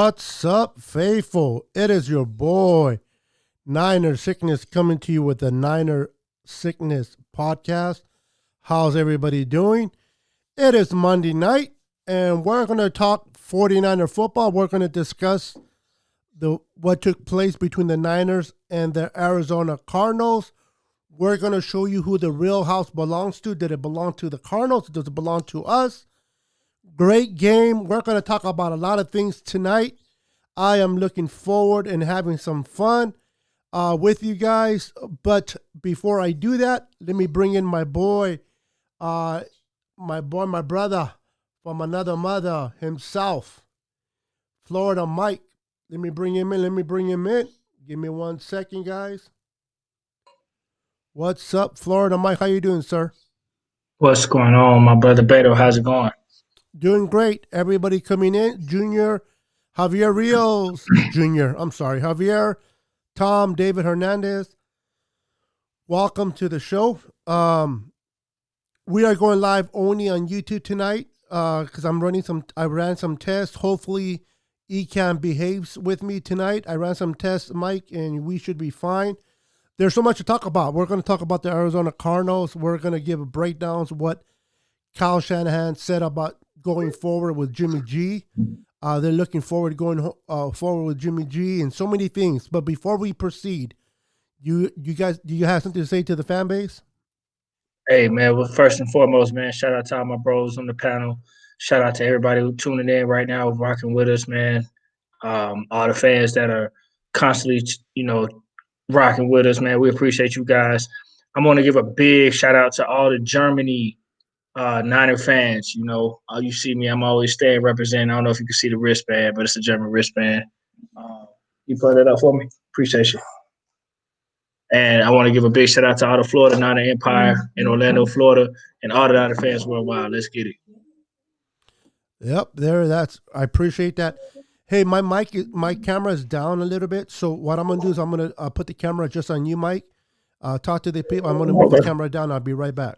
What's up, faithful? It is your boy, Niner Sickness, coming to you with the Niner Sickness podcast. How's everybody doing? It is Monday night, and we're going to talk 49er football. We're going to discuss what took place between the Niners and the Arizona Cardinals. We're going to show you who the real house belongs to. Did it belong to the Cardinals? Does it belong to us? Great game. We're going to talk about a lot of things tonight. I am looking forward and having some fun with you guys. But before I do that, let me bring in my brother from another mother himself, Florida Mike. Let me bring him in. Give me 1 second, guys. What's up, Florida Mike? How you doing, sir? What's going on, my brother Beto? How's it going? Doing great. Everybody coming in. Junior, Javier Rios, Junior. I'm sorry, Javier, Tom, David Hernandez. Welcome to the show. We are going live only on YouTube tonight because I ran some tests. Hopefully, Ecan behaves with me tonight. I ran some tests, Mike, and we should be fine. There's so much to talk about. We're going to talk about the Arizona Cardinals. We're going to give breakdowns what Kyle Shanahan said about going forward with Jimmy G. They're looking forward to going forward with Jimmy G and so many things. But before we proceed, you guys, do you have something to say to the fan base? Hey, man. Well, first and foremost, man, shout out to all my bros on the panel. Shout out to everybody who tuning in right now, rocking with us, man. All the fans that are constantly, rocking with us, man. We appreciate you guys. I'm going to give a big shout out to all the Germany Niner fans. You see me, I'm always staying representing. I don't know if you can see the wristband, but it's a German wristband. You put it up for me? Appreciate you. And I want to give a big shout out to all the Florida Niner Empire in Orlando, Florida, and all the Niner fans worldwide. Let's get it. Yep, I appreciate that. Hey, my camera is down a little bit, so what I'm gonna do is I'm gonna put the camera just on you, Mike. Talk to the people. I'm gonna move the Okay. camera down. I'll be right back.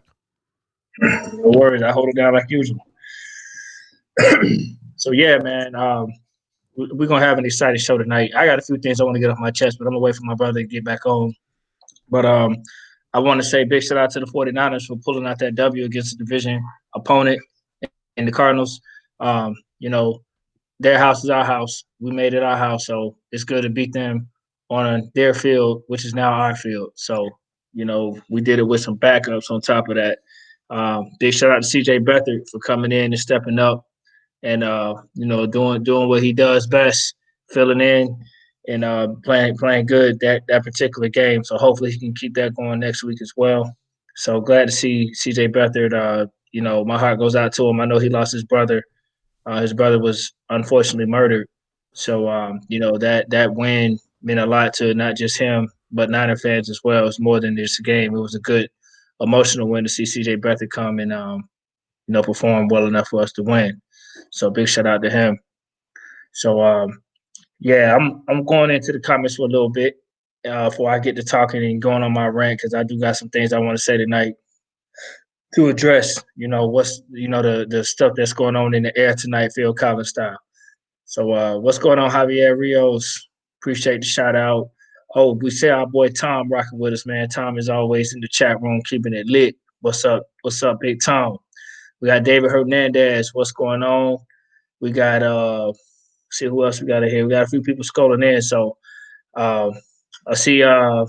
No worries. I hold it down like usual. So yeah, man. We're gonna have an exciting show tonight. I got a few things I want to get off my chest, but I'm gonna wait for my brother to get back on. But I want to say big shout out to the 49ers for pulling out that W against the division opponent in the Cardinals. Um, you know, their house is our house. We made it our house, so it's good to beat them on their field, which is now our field. So, we did it with some backups on top of that. Big shout out to CJ Beathard for coming in and stepping up and doing what he does best, filling in and playing good that particular game. So hopefully he can keep that going next week as well. So glad to see CJ Beathard. My heart goes out to him. I know he lost his brother. His brother was unfortunately murdered. So that win meant a lot to not just him but Niner fans as well. It's more than just a game. It was a good emotional win to see CJ Beathard come and perform well enough for us to win. So big shout out to him. So yeah, I'm going into the comments for a little bit before I get to talking and going on my rant because I do got some things I want to say tonight to address. What's the stuff that's going on in the air tonight, Phil Collins style. So what's going on, Javier Rios? Appreciate the shout out. Oh, we see our boy Tom rocking with us, man. Tom is always in the chat room keeping it lit. What's up? What's up, Big Tom? We got David Hernandez. What's going on? We got see who else we got in here. We got a few people scrolling in. So uh, I see Javier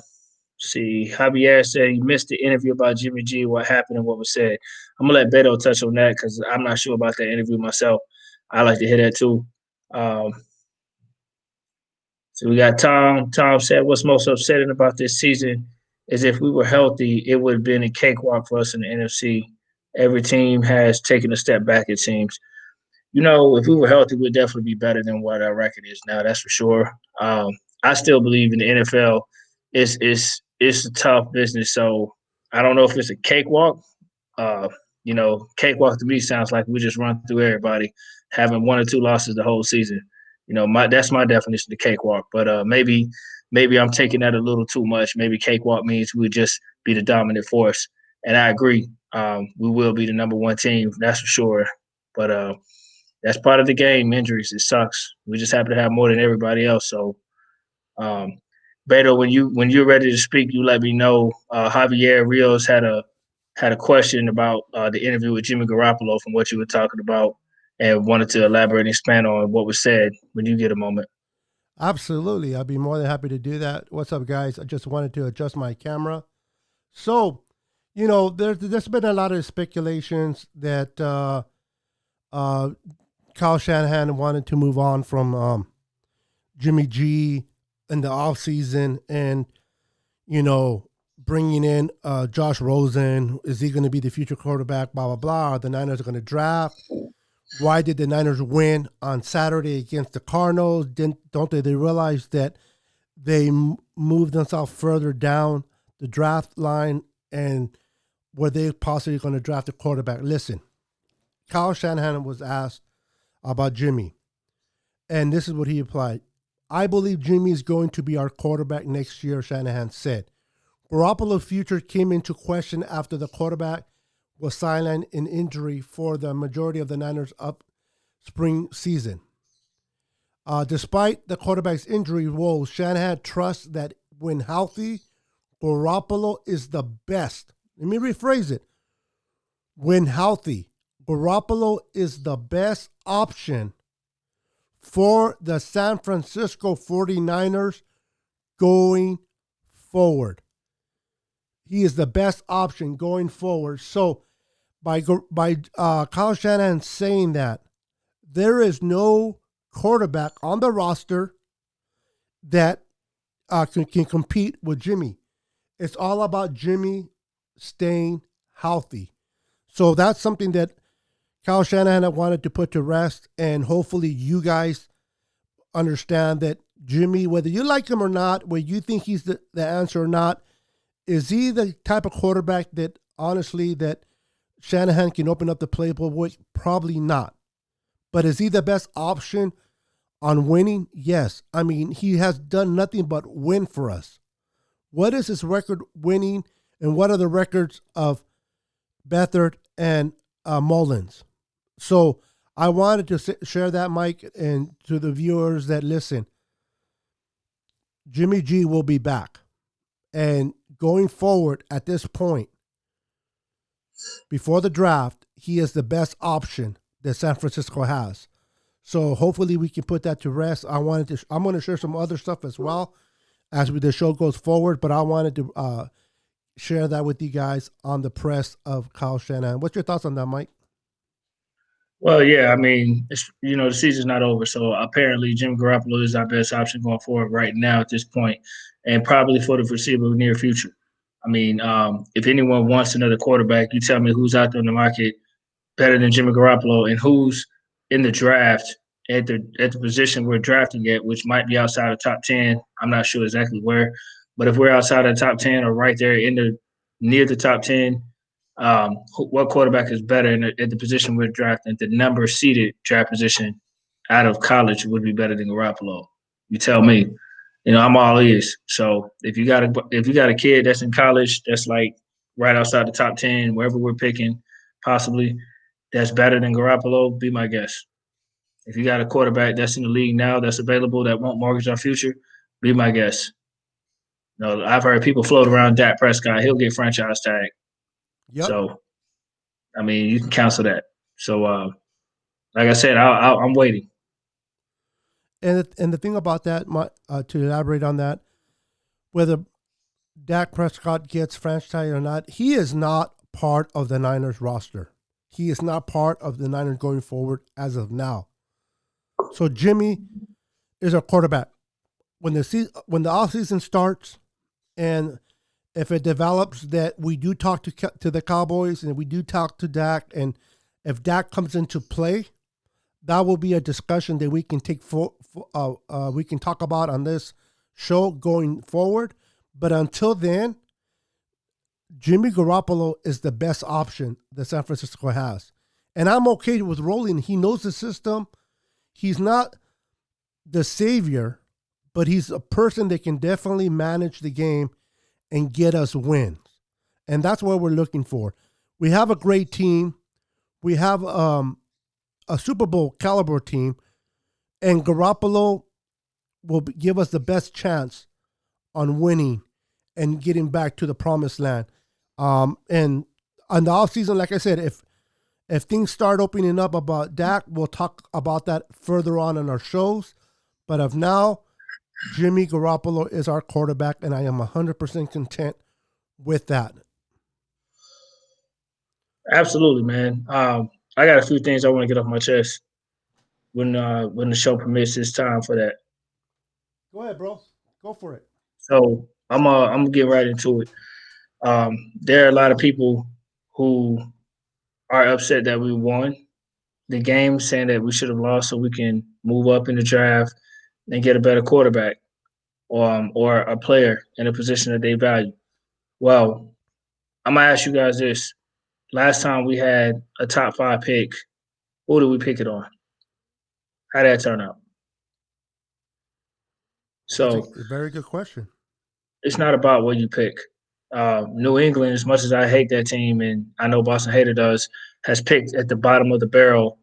said he missed the interview about Jimmy G, what happened and what was said. I'm gonna let Beto touch on that because I'm not sure about that interview myself. I like to hear that too. Um, so we got Tom. Tom said, "What's most upsetting about this season is if we were healthy, it would have been a cakewalk for us in the NFC. Every team has taken a step back, it seems. If we were healthy, we'd definitely be better than what our record is now. That's for sure. I still believe in the NFL. It's a tough business, so I don't know if it's a cakewalk. Cakewalk to me sounds like we just run through everybody, having one or two losses the whole season. That's my definition of cakewalk. But maybe I'm taking that a little too much. Maybe cakewalk means we just be the dominant force, and I agree. We will be the number one team, that's for sure. But That's part of the game. Injuries, it sucks. We just happen to have more than everybody else. So, um, Beto, when you're ready to speak, you let me know. Javier Rios had a question about the interview with Jimmy Garoppolo from what you were talking about, and wanted to elaborate and expand on what was said. When you get a moment. Absolutely. I'd be more than happy to do that. What's up, guys? I just wanted to adjust my camera. So, there's been a lot of speculations that uh, Kyle Shanahan wanted to move on from Jimmy G in the offseason and, bringing in Josh Rosen. Is he going to be the future quarterback? Blah, blah, blah. The Niners are going to draft. Why did the Niners win on Saturday against the Cardinals? Don't they realize that they moved themselves further down the draft line, and were they possibly going to draft a quarterback? Listen, Kyle Shanahan was asked about Jimmy, and this is what he replied. I believe Jimmy is going to be our quarterback next year, Shanahan said. Garoppolo's future came into question after the quarterback was sidelined in injury for the majority of the Niners' up spring season. Despite the quarterback's injury woes, Shanahan trusts that when healthy, Garoppolo is the best. Let me rephrase it. When healthy, Garoppolo is the best option for the San Francisco 49ers going forward. He is the best option going forward. So by Kyle Shanahan saying that, there is no quarterback on the roster that can compete with Jimmy. It's all about Jimmy staying healthy. So that's something that Kyle Shanahan wanted to put to rest, and hopefully you guys understand that Jimmy, whether you like him or not, whether you think he's the answer or not, is he the type of quarterback that, honestly, that Shanahan can open up the playbook with? Probably not. But is he the best option on winning? Yes. I mean, he has done nothing but win for us. What is his record winning, and what are the records of Beathard and Mullins? So I wanted to share that, Mike, and to the viewers that listen, Jimmy G will be back. And going forward at this point, before the draft, he is the best option that San Francisco has. So hopefully we can put that to rest. I'm going to share some other stuff as well as the show goes forward, but I wanted to share that with you guys on the press of Kyle Shanahan. What's your thoughts on that, Mike? Well, yeah, I mean, the season's not over, so apparently Jim Garoppolo is our best option going forward right now at this point, and probably for the foreseeable near future. I mean, if anyone wants another quarterback, you tell me who's out there in the market better than Jimmy Garoppolo, and who's in the draft at the position we're drafting at, which might be outside of top 10. I'm not sure exactly where, but if we're outside of the top 10 or right there near the top 10, what quarterback is better at the position we're drafting? The number seeded draft position out of college would be better than Garoppolo. You tell me. I'm all ears. So if you got a kid that's in college that's like right outside the top 10, wherever we're picking, possibly, that's better than Garoppolo, be my guest. If you got a quarterback that's in the league now that's available that won't mortgage our future, be my guest. I've heard people float around Dak Prescott. He'll get franchise tag. Yep. So, I mean, you can cancel that. So, like I said, I'm waiting. And the thing about that, to elaborate on that, whether Dak Prescott gets franchise or not, he is not part of the Niners roster. He is not part of the Niners going forward as of now. So Jimmy is our quarterback. When the offseason starts, and if it develops that we do talk to the Cowboys and we do talk to Dak, and if Dak comes into play, that will be a discussion that we can we can talk about on this show going forward. But until then, Jimmy Garoppolo is the best option that San Francisco has. And I'm okay with rolling. He knows the system. He's not the savior, but he's a person that can definitely manage the game and get us wins. And that's what we're looking for. We have a great team. We have a a Super Bowl caliber team, and Garoppolo will give us the best chance on winning and getting back to the promised land. And on the offseason, like I said, if things start opening up about Dak, we'll talk about that further on in our shows. But of now, Jimmy Garoppolo is our quarterback, and I am 100% content with that. Absolutely, man. I got a few things I want to get off my chest when the show permits. It's time for that. Go ahead, bro. Go for it. So I'm gonna get right into it. There are a lot of people who are upset that we won the game, saying that we should have lost so we can move up in the draft and get a better quarterback or a player in a position that they value. Well, I'm gonna ask you guys this: last time we had a top 5 pick, who did we pick it on? How did that turn out? That's So a very good question. it's not about what you pick. New England, as much as I hate that team, and I know Boston Hater does, has picked at the bottom of the barrel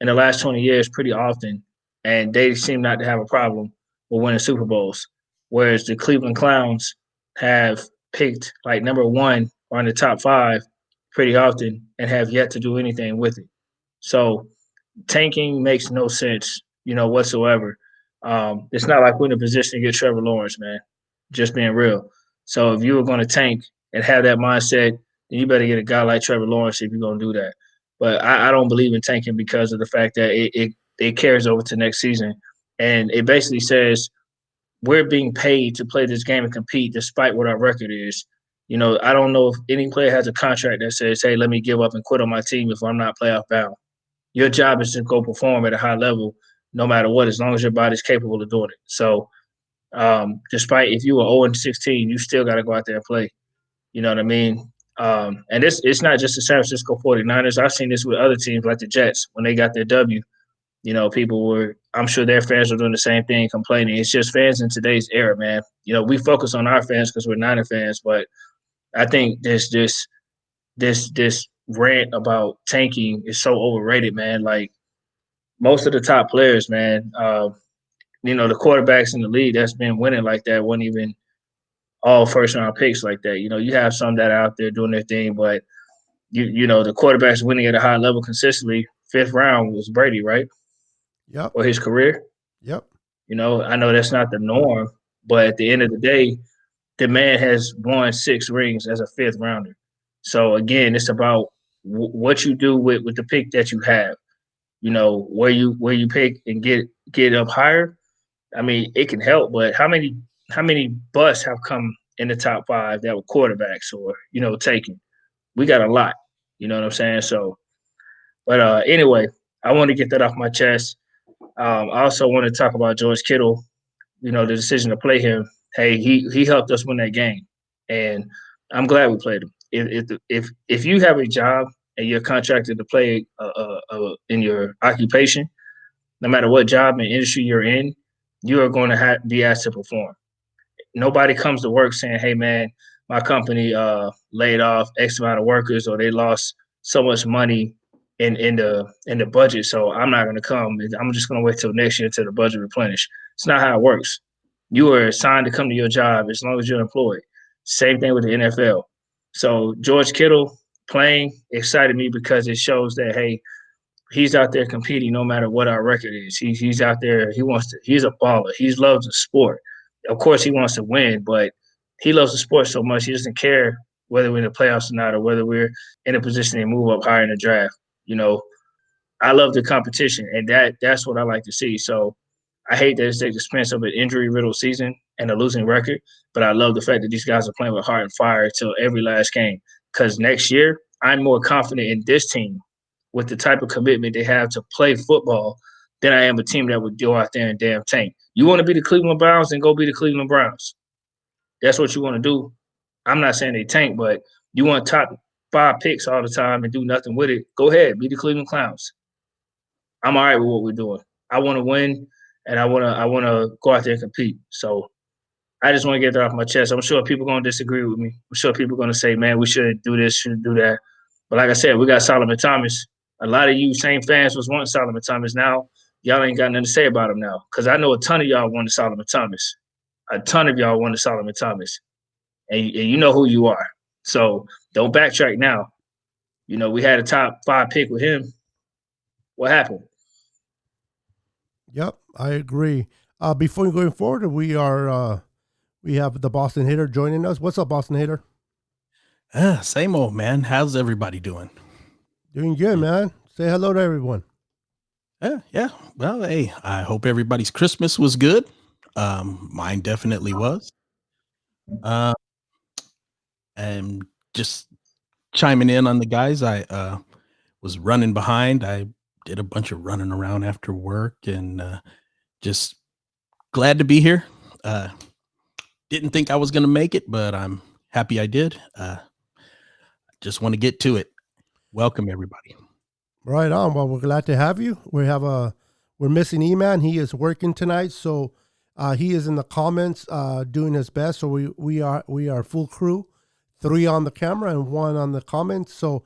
in the last 20 years pretty often, and they seem not to have a problem with winning Super Bowls. Whereas the Cleveland Clowns have picked like number one or in the top 5 pretty often and have yet to do anything with it. So tanking makes no sense, whatsoever. It's not like we're in a position to get Trevor Lawrence, man. Just being real. So if you were going to tank and have that mindset, then you better get a guy like Trevor Lawrence if you're going to do that. But I don't believe in tanking because of the fact that it carries over to next season, and it basically says we're being paid to play this game and compete despite what our record is. I don't know if any player has a contract that says, "Hey, let me give up and quit on my team if I'm not playoff bound." Your job is to go perform at a high level, no matter what, as long as your body's capable of doing it. So, despite if you were 0-16, you still got to go out there and play. You know what I mean? And it's not just the San Francisco 49ers. I've seen this with other teams like the Jets when they got their W. People were, I'm sure their fans were doing the same thing, complaining. It's just fans in today's era, man. We focus on our fans because we're Niner fans, but I think this rant about tanking is so overrated, man. Like most of the top players, man, the quarterbacks in the league that's been winning like that weren't even all first round picks like that. You have some that are out there doing their thing, but the quarterbacks winning at a high level consistently. 5th round was Brady, right? Yep. For his career. Yep. I know that's not the norm, but at the end of the day, the man has won 6 rings as a 5th rounder. So again, it's about what you do with the pick that you have. Where you pick and get up higher. I mean, it can help, but how many busts have come in the top 5 that were quarterbacks or taken? We got a lot. You know what I'm saying? So, but anyway, I want to get that off my chest. I also want to talk about George Kittle. The decision to play him. Hey, he helped us win that game, and I'm glad we played him. If you have a job and you're contracted to play in your occupation, no matter what job and industry you're in, you are going to be asked to perform. Nobody comes to work saying, "Hey, man, my company laid off X amount of workers, or they lost so much money in the budget, so I'm not going to come. I'm just going to wait till next year till the budget replenish." It's not how it works. You are assigned to come to your job as long as you're employed. Same thing with the NFL. So George Kittle playing excited me because it shows that, hey, he's out there competing no matter what our record is. He's out there. He's a baller. He loves the sport. Of course, he wants to win, but he loves the sport so much he doesn't care whether we're in the playoffs or not, or whether we're in a position to move up higher in the draft. You know, I love the competition, and that's what I like to see. So I hate that it's at the expense of an injury-riddled season and a losing record, but I love the fact that these guys are playing with heart and fire till every last game. Because next year, I'm more confident in this team with the type of commitment they have to play football than I am a team that would go out there and damn tank. You want to be the Cleveland Browns, then go be the Cleveland Browns. That's what you want to do. I'm not saying they tank, but you want top 5 picks all the time and do nothing with it. Go ahead, be the Cleveland Clowns. I'm all right with what we're doing. I want to win, and I want to go out there and compete. So I just want to get that off my chest. I'm sure people are going to disagree with me. I'm sure people are going to say, "Man, we shouldn't do this, shouldn't do that." But like I said, we got Solomon Thomas. A lot of you same fans was wanting Solomon Thomas. Now y'all ain't got nothing to say about him now, because I know a ton of y'all wanted Solomon Thomas. A ton of y'all wanted Solomon Thomas, and you know who you are. So don't backtrack now. You know we had a top 5 pick with him. What happened? Yep, I agree. Before going forward, we have the Boston Hater joining us. What's up, Boston Hater? Same old, man. How's everybody doing? Doing good, man. Say hello to everyone. Yeah. Well, hey, I hope everybody's Christmas was good. Mine definitely was. And just chiming in on the guys, I was running behind. I did a bunch of running around after work, and just glad to be here. Didn't think I was going to make it, but I'm happy I did. Just want to get to it. Welcome, everybody. Right on. Well, we're glad to have you. We're missing E-Man. He is working tonight, so he is in the comments doing his best. So we are full crew, 3 on the camera and 1 on the comments. So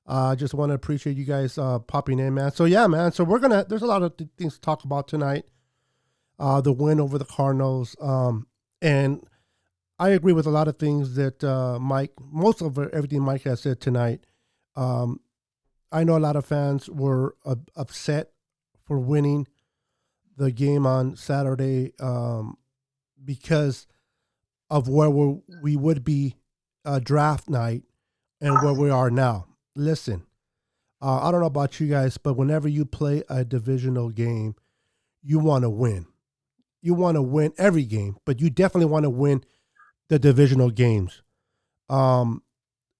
I just want to appreciate you guys popping in, man. So yeah, man. So there's a lot of things to talk about tonight. The win over the Cardinals, and I agree with a lot of things that most of everything Mike has said tonight. I know a lot of fans were upset for winning the game on Saturday because of where we would be draft night and where we are now. Listen, I don't know about you guys, but whenever you play a divisional game, you want to win. You want to win every game, but you definitely want to win the divisional games.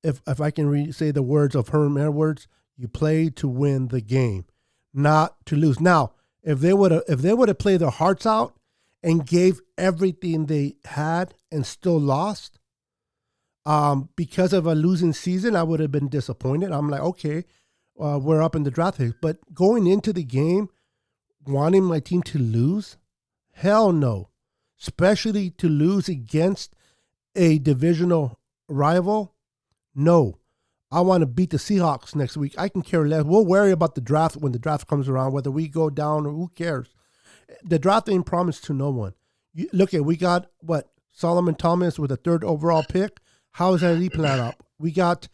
If I can say the words of Herm Edwards, you play to win the game, not to lose. Now, if they would have played their hearts out and gave everything they had and still lost, because of a losing season, I would have been disappointed. I'm like, okay, we're up in the draft pick, but going into the game, wanting my team to lose, hell no, especially to lose against a divisional rival. No, I want to beat the Seahawks next week. I can care less. We'll worry about the draft when the draft comes around, whether we go down or who cares. The draft ain't promised to no one. We got Solomon Thomas with a 3rd overall pick. How is that he planned out? We got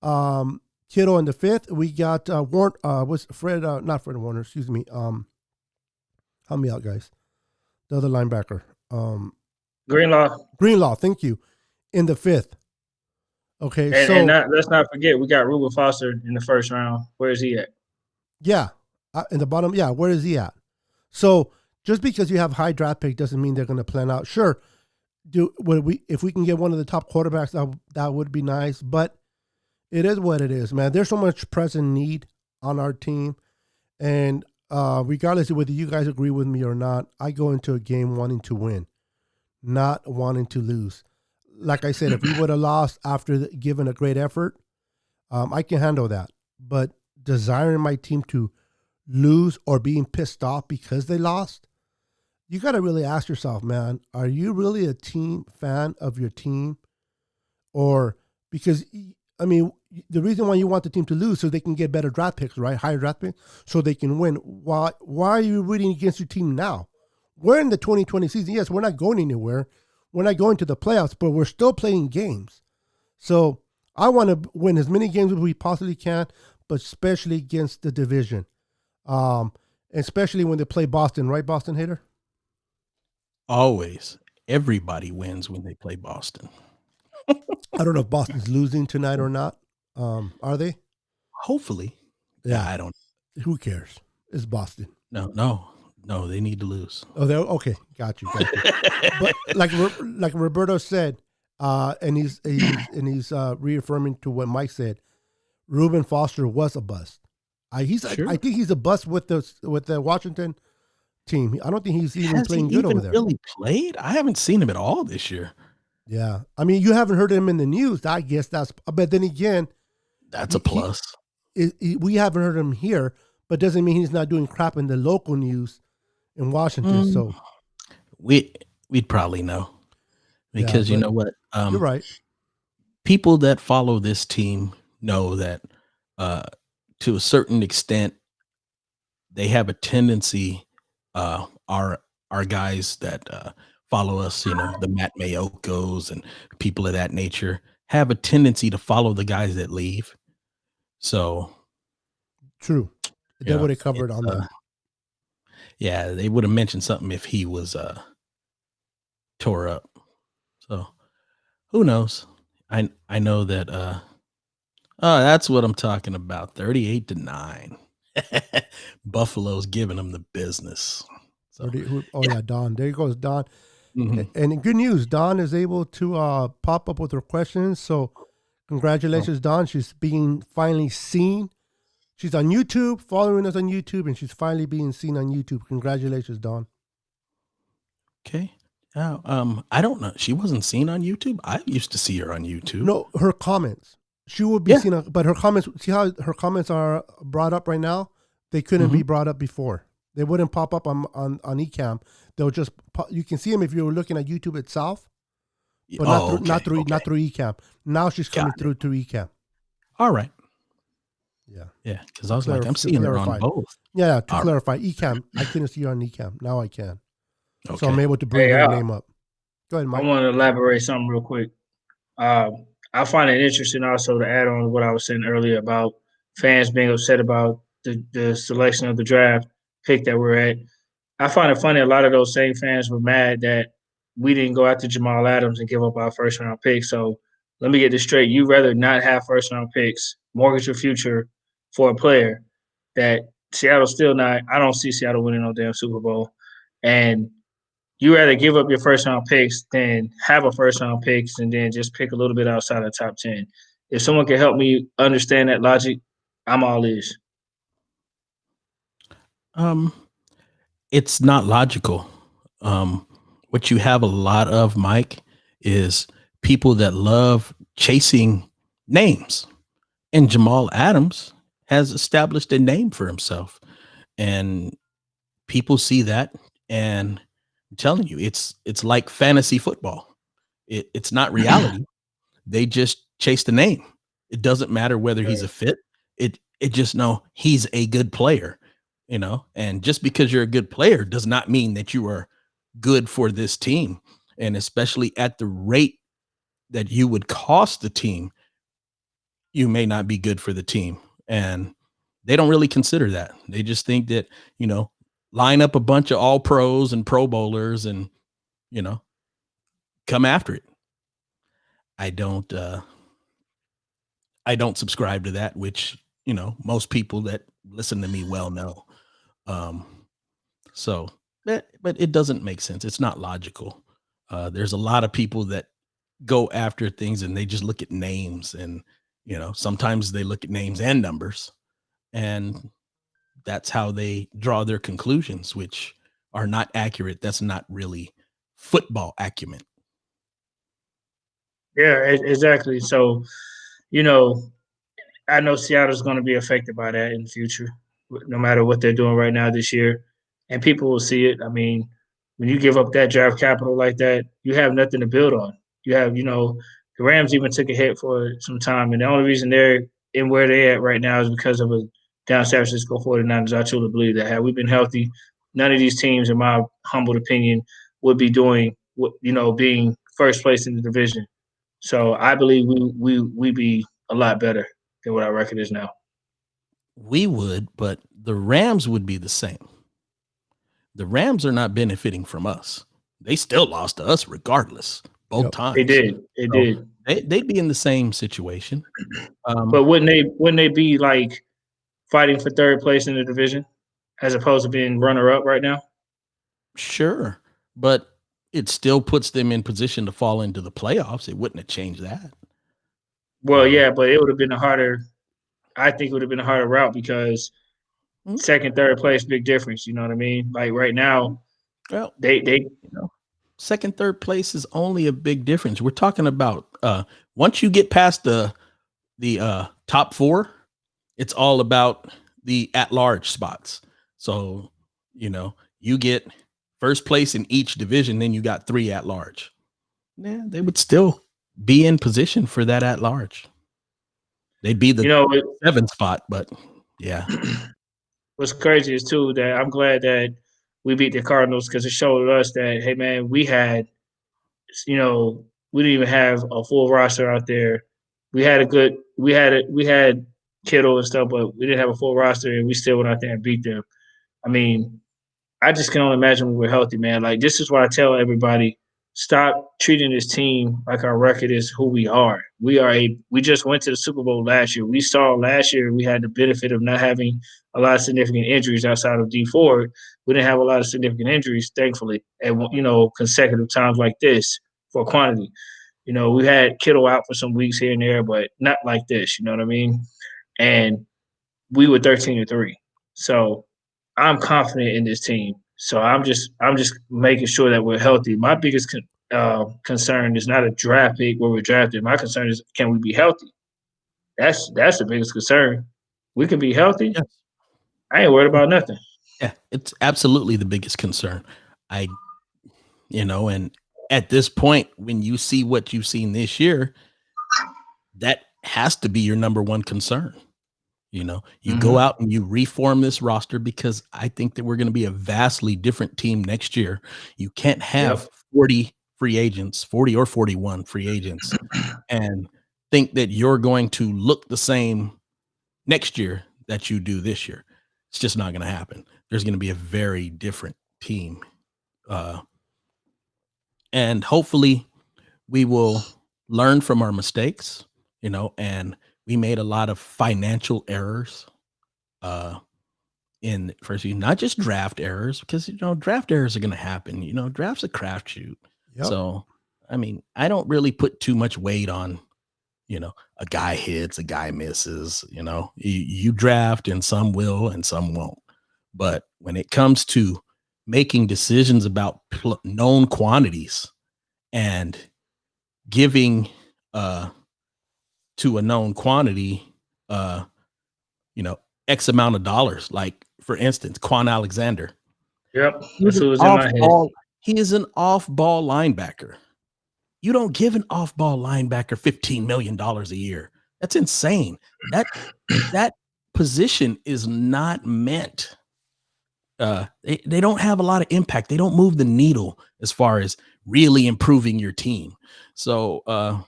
Kittle in the 5th. We got not Fred Warner, excuse me. Help me out, guys. The other linebacker. Greenlaw, thank you. In the 5th. Okay, let's not forget we got Reuben Foster in the 1st round. Where is he at? Yeah, in the bottom. Yeah, where is he at? So just because you have high draft pick doesn't mean they're going to plan out. Sure, if we can get one of the top quarterbacks, that would be nice. But it is what it is, man. There's so much present need on our team, and regardless of whether you guys agree with me or not, I go into a game wanting to win, not wanting to lose. Like I said, if we would have lost after giving a great effort, I can handle that. But desiring my team to lose or being pissed off because they lost, you got to really ask yourself, man, are you really a team fan of your team? Or because, I mean, the reason why you want the team to lose so they can get better draft picks, right? Higher draft picks, so they can win. Why are you rooting against your team now? We're in the 2020 season. Yes, we're not going anywhere. We're not going to the playoffs, but we're still playing games. So I want to win as many games as we possibly can, but especially against the division. Especially when they play Boston, right, Boston Hater? Always. Everybody wins when they play Boston. I don't know if Boston's losing tonight or not. Are they? Hopefully. Yeah, I don't. Who cares? It's Boston. No, they need to lose. Oh, they okay. Got you. But like Roberto said, and he's reaffirming to what Mike said. Reuben Foster was a bust. Sure. I think he's a bust with the Washington team. I don't think he's even playing good over there. Really played? I haven't seen him at all this year. Yeah, I mean, you haven't heard him in the news. I guess but then again, that's a plus. We haven't heard him here, but doesn't mean he's not doing crap in the local news in Washington. So we'd probably know because you know what? You're right. People that follow this team know that to a certain extent, they have a tendency, our guys that follow us, the Matt Mayokos and people of that nature, have a tendency to follow the guys that leave. So, True. They would have covered it's, on them. yeah, they would have mentioned something if he was tore up. So who knows? I know that that's what I'm talking about. 38-9. Buffalo's giving them the business. So, Yeah, Don. There goes Don. mhm. And good news, Don is able to pop up with her questions. So congratulations, Don. She's being finally seen. She's on YouTube, following us on YouTube, and she's finally being seen on YouTube. Congratulations, Dawn. Okay. I don't know. She wasn't seen on YouTube. I used to see her on YouTube. No, her comments. She will be seen, but her comments. See how her comments are brought up right now? They couldn't be brought up before. They wouldn't pop up on Ecamm. They'll just you can see them if you're looking at YouTube itself, but not through Ecamm. Now she's coming through Ecamm. All right. Yeah. Because I was like, I'm seeing her on both. Yeah. To clarify, Ecamm. I couldn't see her on Ecamm. Now I can. Okay. So I'm able to bring her name up. Go ahead, Mike. I want to elaborate something real quick. I find it interesting also to add on what I was saying earlier about fans being upset about the selection of the draft pick that we're at. I find it funny. A lot of those same fans were mad that we didn't go after Jamal Adams and give up our first round pick. So let me get this straight. You rather not have first round picks, mortgage your future for a player that Seattle's still not. I don't see Seattle winning no damn Super Bowl. And you rather give up your first round picks than have a first round picks and then just pick a little bit outside of the top 10. If someone can help me understand that logic, I'm all ears. It's not logical. What you have a lot of, Mike, is people that love chasing names. And Jamal Adams has established a name for himself. And people see that, and I'm telling you, it's like fantasy football. It's not reality. They just chase the name. It doesn't matter whether he's a fit. It just know he's a good player, and just because you're a good player does not mean that you are good for this team. And especially at the rate that you would cost the team, you may not be good for the team. And they don't really consider that. They just think that, line up a bunch of all pros and pro bowlers and, come after it. I don't subscribe to that, which, most people that listen to me well know. But it doesn't make sense. It's not logical. There's a lot of people that go after things and they just look at names and, sometimes they look at names and numbers, and that's how they draw their conclusions, which are not accurate. That's not really football acumen. Yeah, exactly. So, I know Seattle's going to be affected by that in the future, no matter what they're doing right now this year. And people will see it. I mean, when you give up that draft capital like that, you have nothing to build on. You have, the Rams even took a hit for some time. And the only reason they're in where they're at right now is because of a down San Francisco 49ers. I truly believe that had we been healthy, none of these teams, in my humble opinion, would be doing, being first place in the division. So I believe we be a lot better than what our record is now. We would, but the Rams would be the same. The Rams are not benefiting from us. They still lost to us regardless, both times. They did. They did. They'd be in the same situation. But wouldn't they be like fighting for third place in the division as opposed to being runner up right now? Sure, but it still puts them in position to fall into the playoffs. It wouldn't have changed that. Well, yeah, but it would have been I think it would have been a harder route because second, third place, big difference. You know what I mean? Like right now, well, they second, third place is only a big difference. We're talking about once you get past the top four, it's all about the at-large spots. So, you get first place in each division, then you got 3 at-large. Yeah, they would still be in position for that at-large. They'd be the 7th spot, but Yeah. What's crazy is too that I'm glad that we beat the Cardinals because it showed us that, hey man, we had, we didn't even have a full roster out there. We had Kittle and stuff, but we didn't have a full roster, and we still went out there and beat them. I mean, I just can only imagine when we're healthy, man. Like, this is why I tell everybody, stop treating this team like our record is who we are. We just went to the Super Bowl last year. We saw last year we had the benefit of not having a lot of significant injuries outside of D Ford. We didn't have a lot of significant injuries, thankfully, at consecutive times like this for quantity. We had Kittle out for some weeks here and there, but not like this. You know what I mean? And we were 13-3. So I'm confident in this team. So I'm just making sure that we're healthy. My biggest concern is not a draft pick where we're drafted. My concern is, can we be healthy? That's the biggest concern. We can be healthy. Yes. I ain't worried about nothing. Yeah, it's absolutely the biggest concern. I, and at this point, when you see what you've seen this year, that has to be your number one concern. You go out and you reform this roster because I think that we're going to be a vastly different team next year. You can't have Yep. 40 free agents, 40 or 41 free agents, and think that you're going to look the same next year that you do this year. It's just not going to happen. There's going to be a very different team. And hopefully we will learn from our mistakes, and we made a lot of financial errors in first year, not just draft errors, because draft errors are going to happen. Draft's a crapshoot. Yep. So, I mean, I don't really put too much weight on, a guy hits, a guy misses. You draft, and some will, and some won't. But when it comes to making decisions about known quantities and giving to a known quantity, X amount of dollars. Like, for instance, Quan Alexander. Yep. He's That's an what was in my off head. ball. He is an off ball linebacker. You don't give an off ball linebacker $15 million a year. That's insane. That position is not meant. They don't have a lot of impact. They don't move the needle as far as really improving your team. So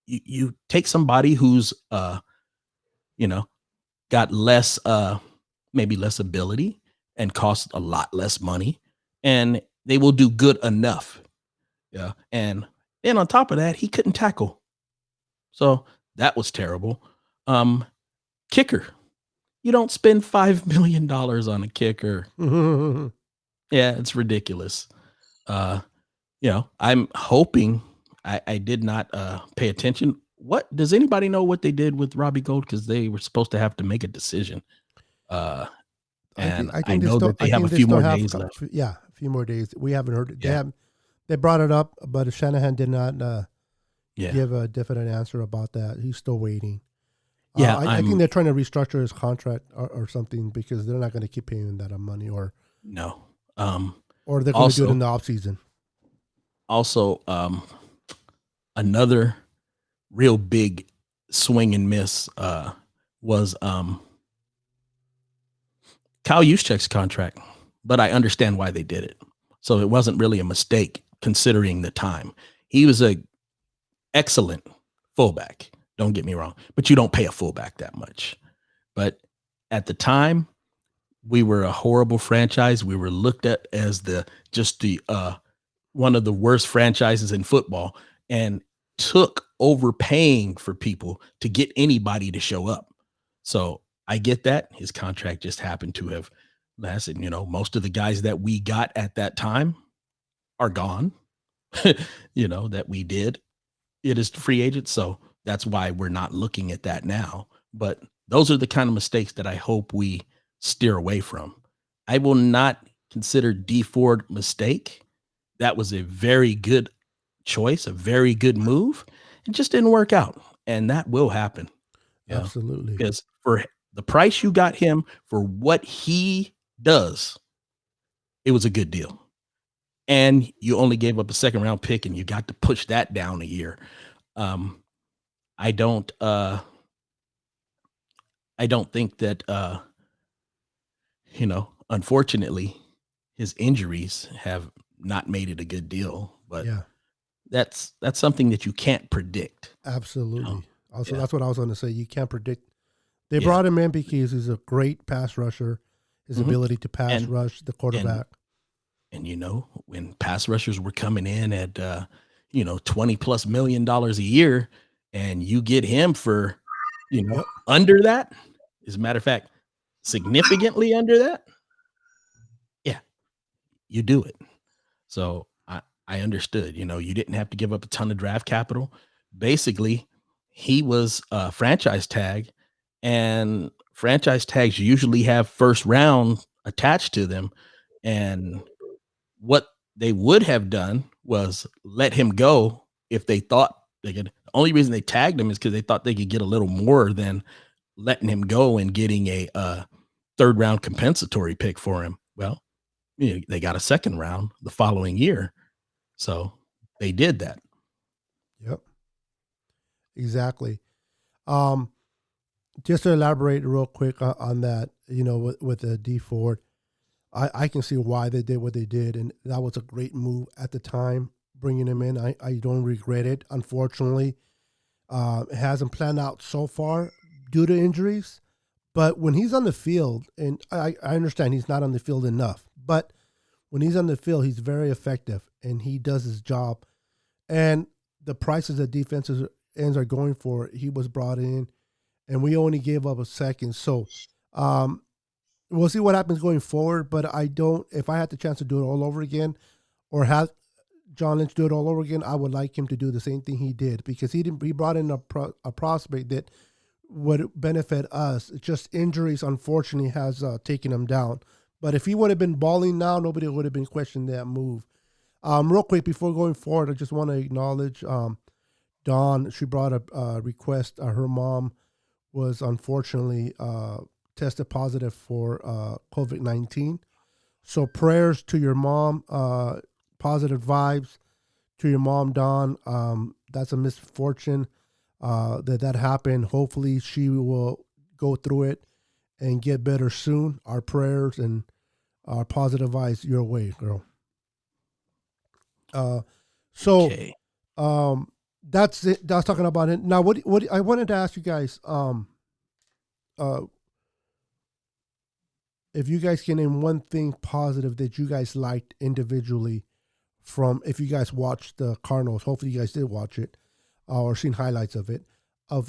you take somebody who's got less maybe less ability and costs a lot less money, and they will do good enough. Yeah. And then on top of that, he couldn't tackle. So that was terrible. Kicker. You don't spend $5 million on a kicker. Yeah, it's ridiculous. I'm hoping I did not pay attention. What does anybody know what they did with Robbie Gold? Because they were supposed to have to make a decision. And I know that they have a few more days left. Yeah, a few more days. We haven't heard it. Yeah. They brought it up, but Shanahan did not Yeah. give a definite answer about that. He's still waiting. Yeah, I think they're trying to restructure his contract or something because they're not going to keep paying him that money, or no. or they're going to do it in the off season. Also, another real big swing and miss was Kyle Juszczyk's contract, but I understand why they did it. So it wasn't really a mistake considering the time. He was a excellent fullback. Don't get me wrong, but you don't pay a fullback that much. But at the time, we were a horrible franchise. We were looked at as the one of the worst franchises in football, and took overpaying for people to get anybody to show up. So I get that his contract just happened to have lasted. Most of the guys that we got at that time are gone. That we did. It is free agent, so that's why we're not looking at that now. But those are the kind of mistakes that I hope we steer away from. I will not consider D Ford mistake. That was a very good choice, a very good move. It just didn't work out, and that will happen. Absolutely. Because for the price you got him for what he does, it was a good deal. And you only gave up a second round pick, and you got to push that down a year. I don't I don't think that unfortunately, his injuries have not made it a good deal, but Yeah, that's something that you can't predict. You know? absolutely. Also, Yeah. that's what I was going to say. You can't predict. They Yeah. brought him in because he's a great pass rusher. His Mhm. ability to pass And rush the and quarterback. when pass rushers were coming in at 20 plus $1 million a year, and you get him for Yep. under that, as a matter of fact, significantly under that, yeah, you do it. So I understood. You didn't have to give up a ton of draft capital. Basically, he was a franchise tag, and franchise tags usually have first round attached to them. And what they would have done was let him go if they thought they could. The only reason they tagged him is because they thought they could get a little more than letting him go and getting a third round compensatory pick for him. Well, they got a second round the following year. So they did that. Yep. Exactly. Um, just to elaborate real quick on that, with the D Ford, I can see why they did what they did, and that was a great move at the time, bringing him in. I don't regret it. Unfortunately, it hasn't planned out so far due to injuries. But when he's on the field, and I understand he's not on the field enough, but when he's on the field, he's very effective and he does his job. And the prices that defenses ends are going for, he was brought in, and we only gave up a second. So um, we'll see what happens going forward. But I don't. If I had the chance to do it all over again, or have John Lynch do it all over again, I would like him to do the same thing he did, because he didn't. He brought in a prospect that would benefit us. It's just injuries, unfortunately, has taken him down. But if he would have been balling now, nobody would have been questioning that move. Real quick before going forward, I just want to acknowledge Dawn. She brought a request. Her mom was unfortunately tested positive for COVID-19. So prayers to your mom. Positive vibes to your mom, Dawn. That's a misfortune that happened. Hopefully, she will go through it and get better soon. Our prayers and our positive vibes your way, girl. Uh, so Okay. that's it. That's talking about it. Now, what I wanted to ask you guys, uh, if you guys can name one thing positive that you guys liked individually from, if you guys watched the Cardinals. Hopefully, you guys did watch it or seen highlights of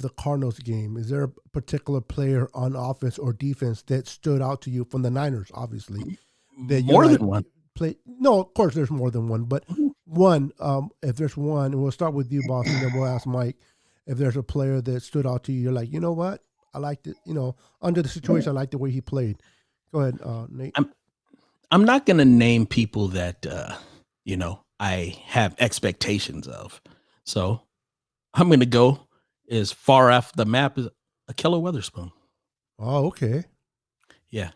the Cardinals game. Is there a particular player on offense or defense that stood out to you from the Niners, obviously, that you're More like than one. play? No, of course there's more than one, but Mhm. one. If there's one, and we'll start with you, boss, and then we'll ask Mike if there's a player that stood out to you. You're like, you know what, I liked it. Under the situation, I liked the way he played. Go ahead, Nate. I'm I'm not gonna name people that I have expectations of. So I'm gonna go as far off the map as Ahkello Witherspoon. Oh, okay. Yeah.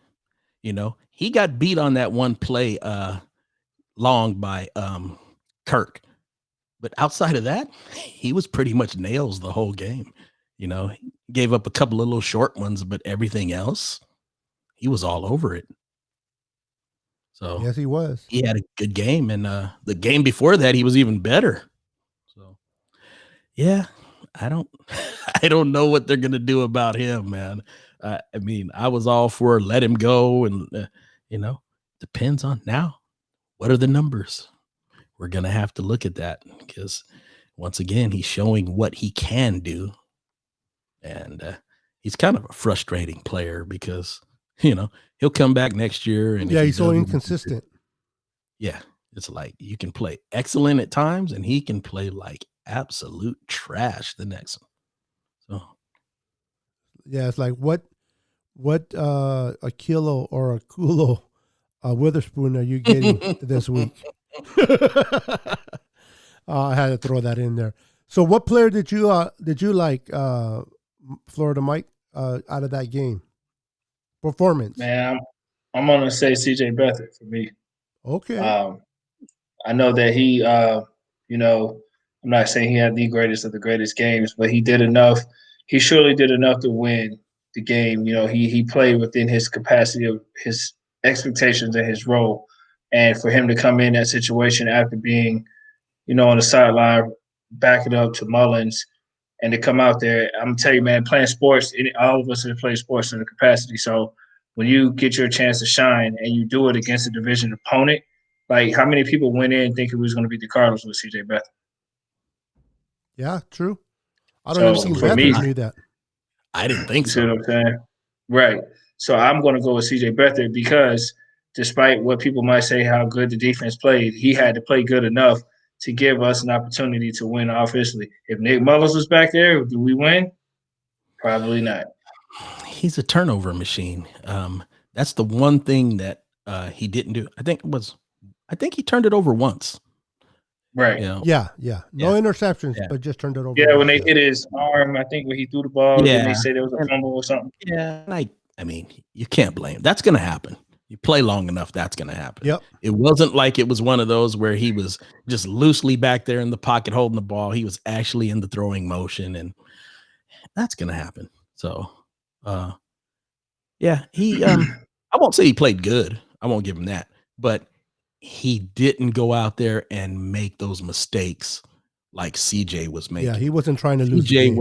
He got beat on that one play long by Kirk. But outside of that, he was pretty much nails the whole game. He gave up a couple of little short ones, but everything else, he was all over it. So Yes, he was. he had a good game, and the game before that, he was even better. So yeah, I don't, I don't know what they're gonna do about him, man. I mean, I was all for let him go, and depends on now. What are the numbers? We're gonna have to look at that because once again, he's showing what he can do, and he's kind of a frustrating player because he'll come back next year, and if Yeah, he he's so doesn't, inconsistent. yeah, it's like you can play excellent at times, and he can play like absolute trash the next one. So Yeah, it's like what a kilo or a kulo Witherspoon are you getting this week? I had to throw that in there. So, what player did you like, Florida Mike, out of that game performance? Man, I'm gonna say CJ Beathard for me. Okay, Um, I know that he, you know, I'm not saying he had the greatest of the greatest games, but he did enough. He surely did enough to win. the game. You know, he played within his capacity of his expectations and his role. And for him to come in that situation after being, you know, on the sideline, backing up to Mullins, and to come out there, I'm gonna tell you, man, playing sports, all of us have played sports in a capacity. So when you get your chance to shine and you do it against a division opponent, like how many people went in thinking we was going to beat the Cardinals with CJ Beathard? Yeah, true. I don't even So think for Beathard me, knew that. I didn't think you see so. what I'm saying? Right. So I'm going to go with CJ Beathard because despite what people might say how good the defense played, he had to play good enough to give us an opportunity to win offensively. If Nick Mullins was back there, do we win? Probably not. He's a turnover machine. That's the one thing that he didn't do. I think he turned it over once. Right. You know? Yeah. No Yeah. interceptions, Yeah. but just turned it over. Yeah, when once, they hit his arm, I think when he threw the ball, then they say there was a And, fumble or something. yeah. And I mean, you can't blame him. That's going to happen. You play long enough, that's going to happen. Yep. It wasn't like it was one of those where he was just loosely back there in the pocket holding the ball. He was actually in the throwing motion, and that's going to happen. So, yeah, he I won't say he played good. I won't give him that. But he didn't go out there and make those mistakes like CJ was making. Yeah, he wasn't trying to lose the game.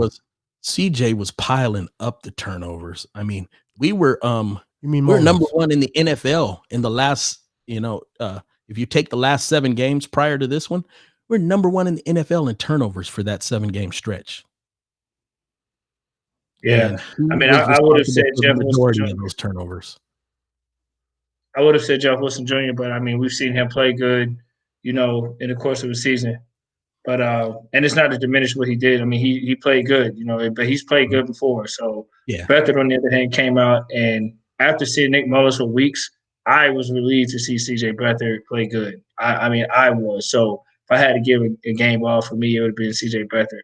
CJ was piling up the turnovers. I mean, we were You mean we're number Mullins? 1 in the NFL in the last, if you take the last 7 games prior to this one, we're number 1 in the NFL in turnovers for that 7-game stretch. Yeah. And he I mean, was I would have responsible said for the Jeff Wilson majority of Jr. those turnovers. I would have said Jeff Wilson Jr., but I mean, we've seen him play good, you know, in the course of the season. But and it's not to diminish what he did. I mean, he played good, you know, but he's played good before. So Yeah. Beathard, on the other hand, came out, and after seeing Nick Mullins for weeks, I was relieved to see CJ Beathard play good. I mean, I was. So if I had to give a game ball for me, it would have been CJ Beathard.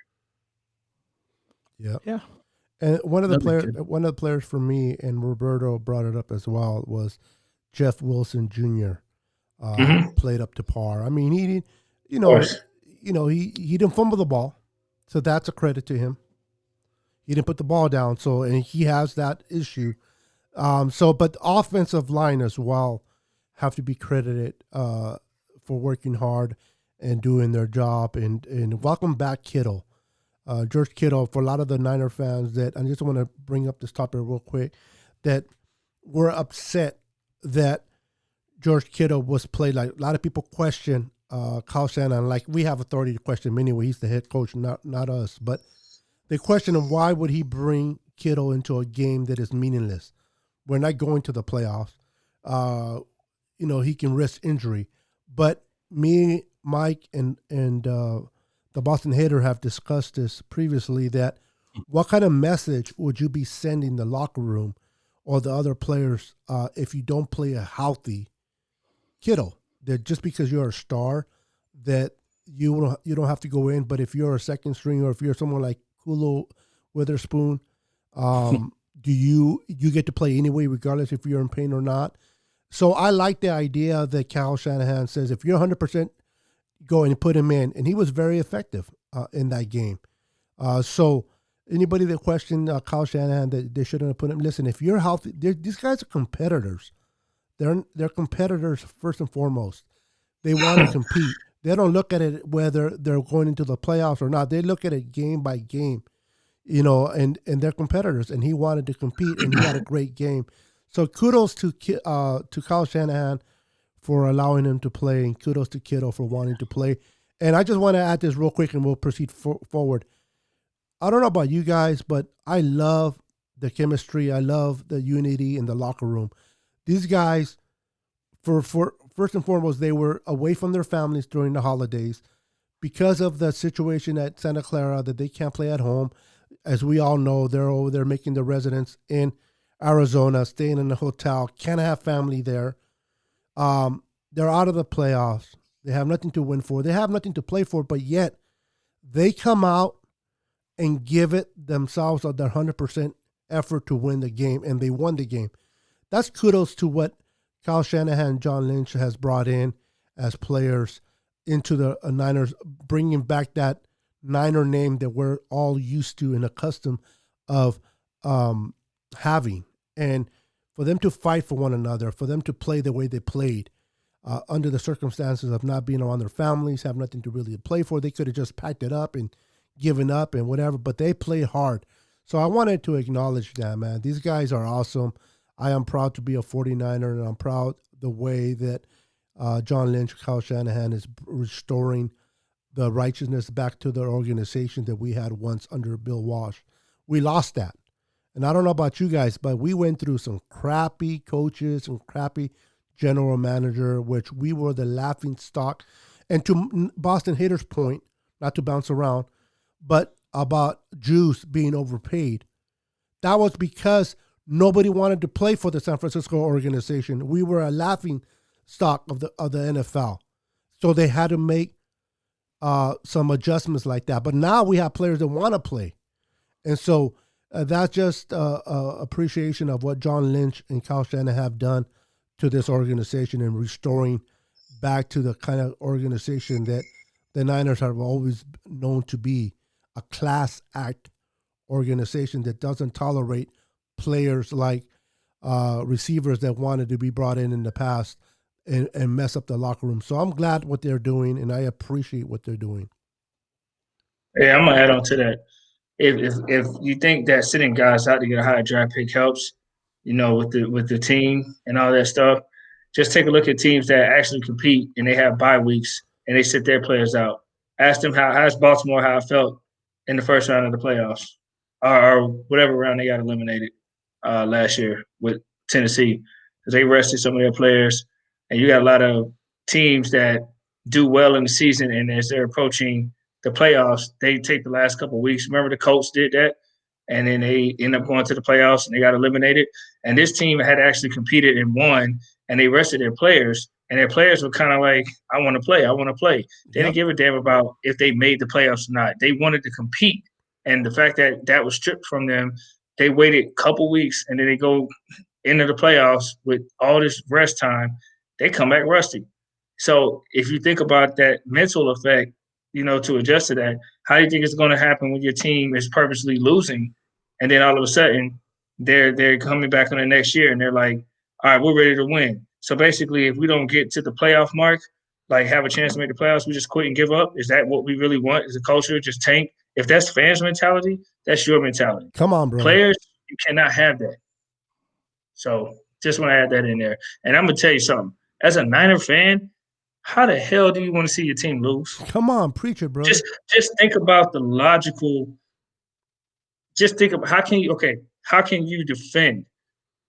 Yep. Yeah. And one of the players for me, and Roberto brought it up as well, was Jeff Wilson Jr. Played up to par. I mean, he didn't, he didn't fumble the ball, so that's a credit to him. He didn't put the ball down, so and he has that issue. But the offensive line as well have to be credited for working hard and doing their job. And welcome back, Kittle. George Kittle, for a lot of the Niner fans that, I just want to bring up this topic real quick, that were upset that George Kittle was played. Like, a lot of people question Kyle Shanahan. Like, we have authority to question him anyway. He's the head coach, not us. But they question him, why would he bring Kittle into a game that is meaningless? We're not going to the playoffs. He can risk injury. But me, Mike, and the Boston Hater have discussed this previously, that what kind of message would you be sending the locker room or the other players if you don't play a healthy Kittle? That just because you're a star, that you don't have to go in, but if you're a second string or if you're someone like Kulo Witherspoon, do you get to play anyway, regardless if you're in pain or not? So I like the idea that Kyle Shanahan says, if you're 100%, go and put him in, and he was very effective in that game. So anybody that questioned Kyle Shanahan that they shouldn't have put him, listen, if you're healthy, these guys are competitors. They're competitors first and foremost. They want to compete. They don't look at it whether they're going into the playoffs or not. They look at it game by game, and they're competitors. And he wanted to compete, and he had a great game. So kudos to Kyle Shanahan for allowing him to play, and kudos to Kittle for wanting to play. And I just want to add this real quick, and we'll proceed forward. I don't know about you guys, but I love the chemistry. I love the unity in the locker room. These guys, for first and foremost, they were away from their families during the holidays because of the situation at Santa Clara, that they can't play at home. As we all know, they're over there making their residence in Arizona, staying in a hotel, can't have family there. They're out of the playoffs. They have nothing to win for. They have nothing to play for, but yet they come out and give it themselves their 100% effort to win the game, and they won the game. That's kudos to what Kyle Shanahan and John Lynch has brought in as players into the Niners, bringing back that Niner name that we're all used to and accustomed of having, and for them to fight for one another, for them to play the way they played, under the circumstances of not being around their families, have nothing to really play for. They could have just packed it up and given up and whatever, but they played hard. So I wanted to acknowledge that, man. These guys are awesome. I am proud to be a 49er, and I'm proud the way that John Lynch, Kyle Shanahan is restoring the righteousness back to the organization that we had once under Bill Walsh. We lost that. And I don't know about you guys, but we went through some crappy coaches and crappy general manager, which we were the laughing stock. And to Boston haters' point, not to bounce around, but about Juice being overpaid, that was because nobody wanted to play for the San Francisco organization. We were a laughing stock of the NFL, so they had to make some adjustments like that. But now we have players that want to play, and so that's just appreciation of what John Lynch and Kyle Shanahan have done to this organization and restoring back to the kind of organization that the Niners have always known to be, a class act organization that doesn't tolerate players like receivers that wanted to be brought in the past and mess up the locker room. So I'm glad what they're doing, and I appreciate what they're doing. Yeah, I'm gonna add on to that. If you think that sitting guys out to get a higher draft pick helps, with the team and all that stuff, just take a look at teams that actually compete and they have bye weeks and they sit their players out. Ask them how's Baltimore, how it felt in the first round of the playoffs, or whatever round they got eliminated last year with Tennessee, because they rested some of their players, and you got a lot of teams that do well in the season, and as they're approaching the playoffs, they take the last couple of weeks. Remember the Colts did that, and then they end up going to the playoffs and they got eliminated. And this team had actually competed and won, and they rested their players, and their players were kind of like, I want to play, I want to play. They didn't give a damn about if they made the playoffs or not. They wanted to compete, and the fact that that was stripped from them, they waited a couple weeks, and then they go into the playoffs with all this rest time. They come back rusty. So if you think about that mental effect, to adjust to that, how do you think it's going to happen when your team is purposely losing, and then all of a sudden they're coming back on the next year and they're like, all right, we're ready to win. So basically, if we don't get to the playoff mark, like have a chance to make the playoffs, we just quit and give up. Is that what we really want? Is the culture just tank? If that's fans' mentality, that's your mentality. Come on, bro. Players, you cannot have that. So just want to add that in there. And I'm gonna tell you something. As a Niner fan, how the hell do you want to see your team lose? Come on, preach it, brother. Just think about the logical. Just think of how can you defend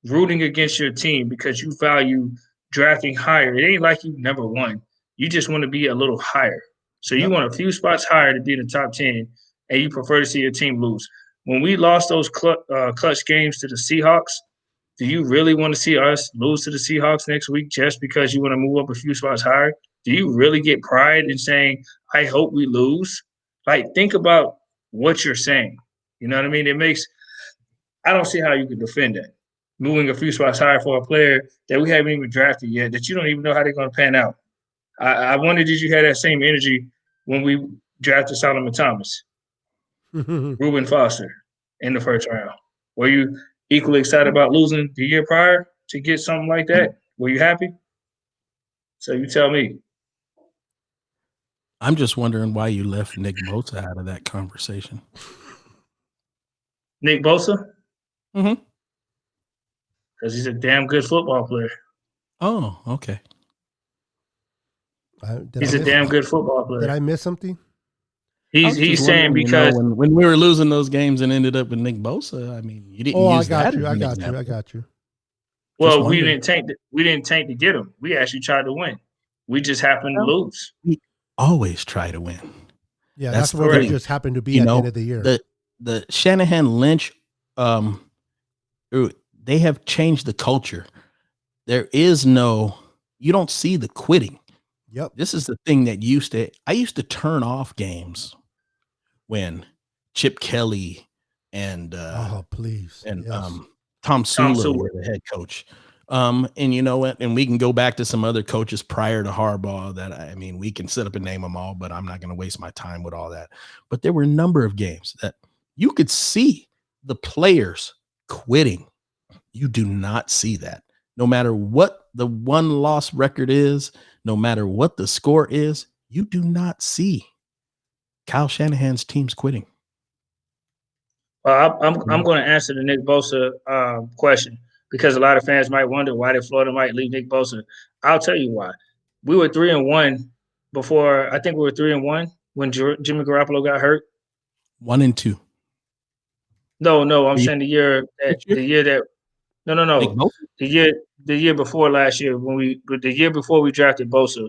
rooting against your team because you value drafting higher? It ain't like you number one. You just want to be a little higher. So you want a few spots higher to be in the top 10, and you prefer to see your team lose. When we lost those clutch games to the Seahawks, do you really want to see us lose to the Seahawks next week just because you want to move up a few spots higher? Do you really get pride in saying, I hope we lose? Like, think about what you're saying. You know what I mean? I don't see how you can defend that. Moving a few spots higher for a player that we haven't even drafted yet, that you don't even know how they're going to pan out. I wonder, did you have that same energy when we drafted Solomon Thomas, Reuben Foster in the first round? Were you equally excited about losing the year prior to get something like that? Were you happy? So you tell me. I'm just wondering why you left Nick Bosa out of that conversation. Nick Bosa? Mm-hmm. Because he's a damn good football player. Oh, okay. He's a damn good football player. Did I miss something? He's saying because when we were losing those games and ended up with Nick Bosa, I mean, you didn't use that. I got you. Well, we didn't tank to get him. We actually tried to win. We just happened to lose. We always try to win. Yeah, that's where we just happened to be at the end of the year. The Shanahan Lynch, they have changed the culture. There is you don't see the quitting. Yep. This is the thing that I used to turn off games when Chip Kelly and Tom Sula were the head coach. And you know what? And we can go back to some other coaches prior to Harbaugh that, we can sit up and name them all, but I'm not going to waste my time with all that. But there were a number of games that you could see the players quitting You do not see that. No matter what the one loss record is, no matter what the score is, you do not see Kyle Shanahan's teams quitting. I'm going to answer the Nick Bosa question because a lot of fans might wonder why did Florida might leave Nick Bosa. I'll tell you why. We were 3-1 before. I think we were 3-1 when Jimmy Garoppolo got hurt. 1-2. No, I'm Are you- saying the year that Nick no, Bosa? the year before last year the year before we drafted Bosa, 1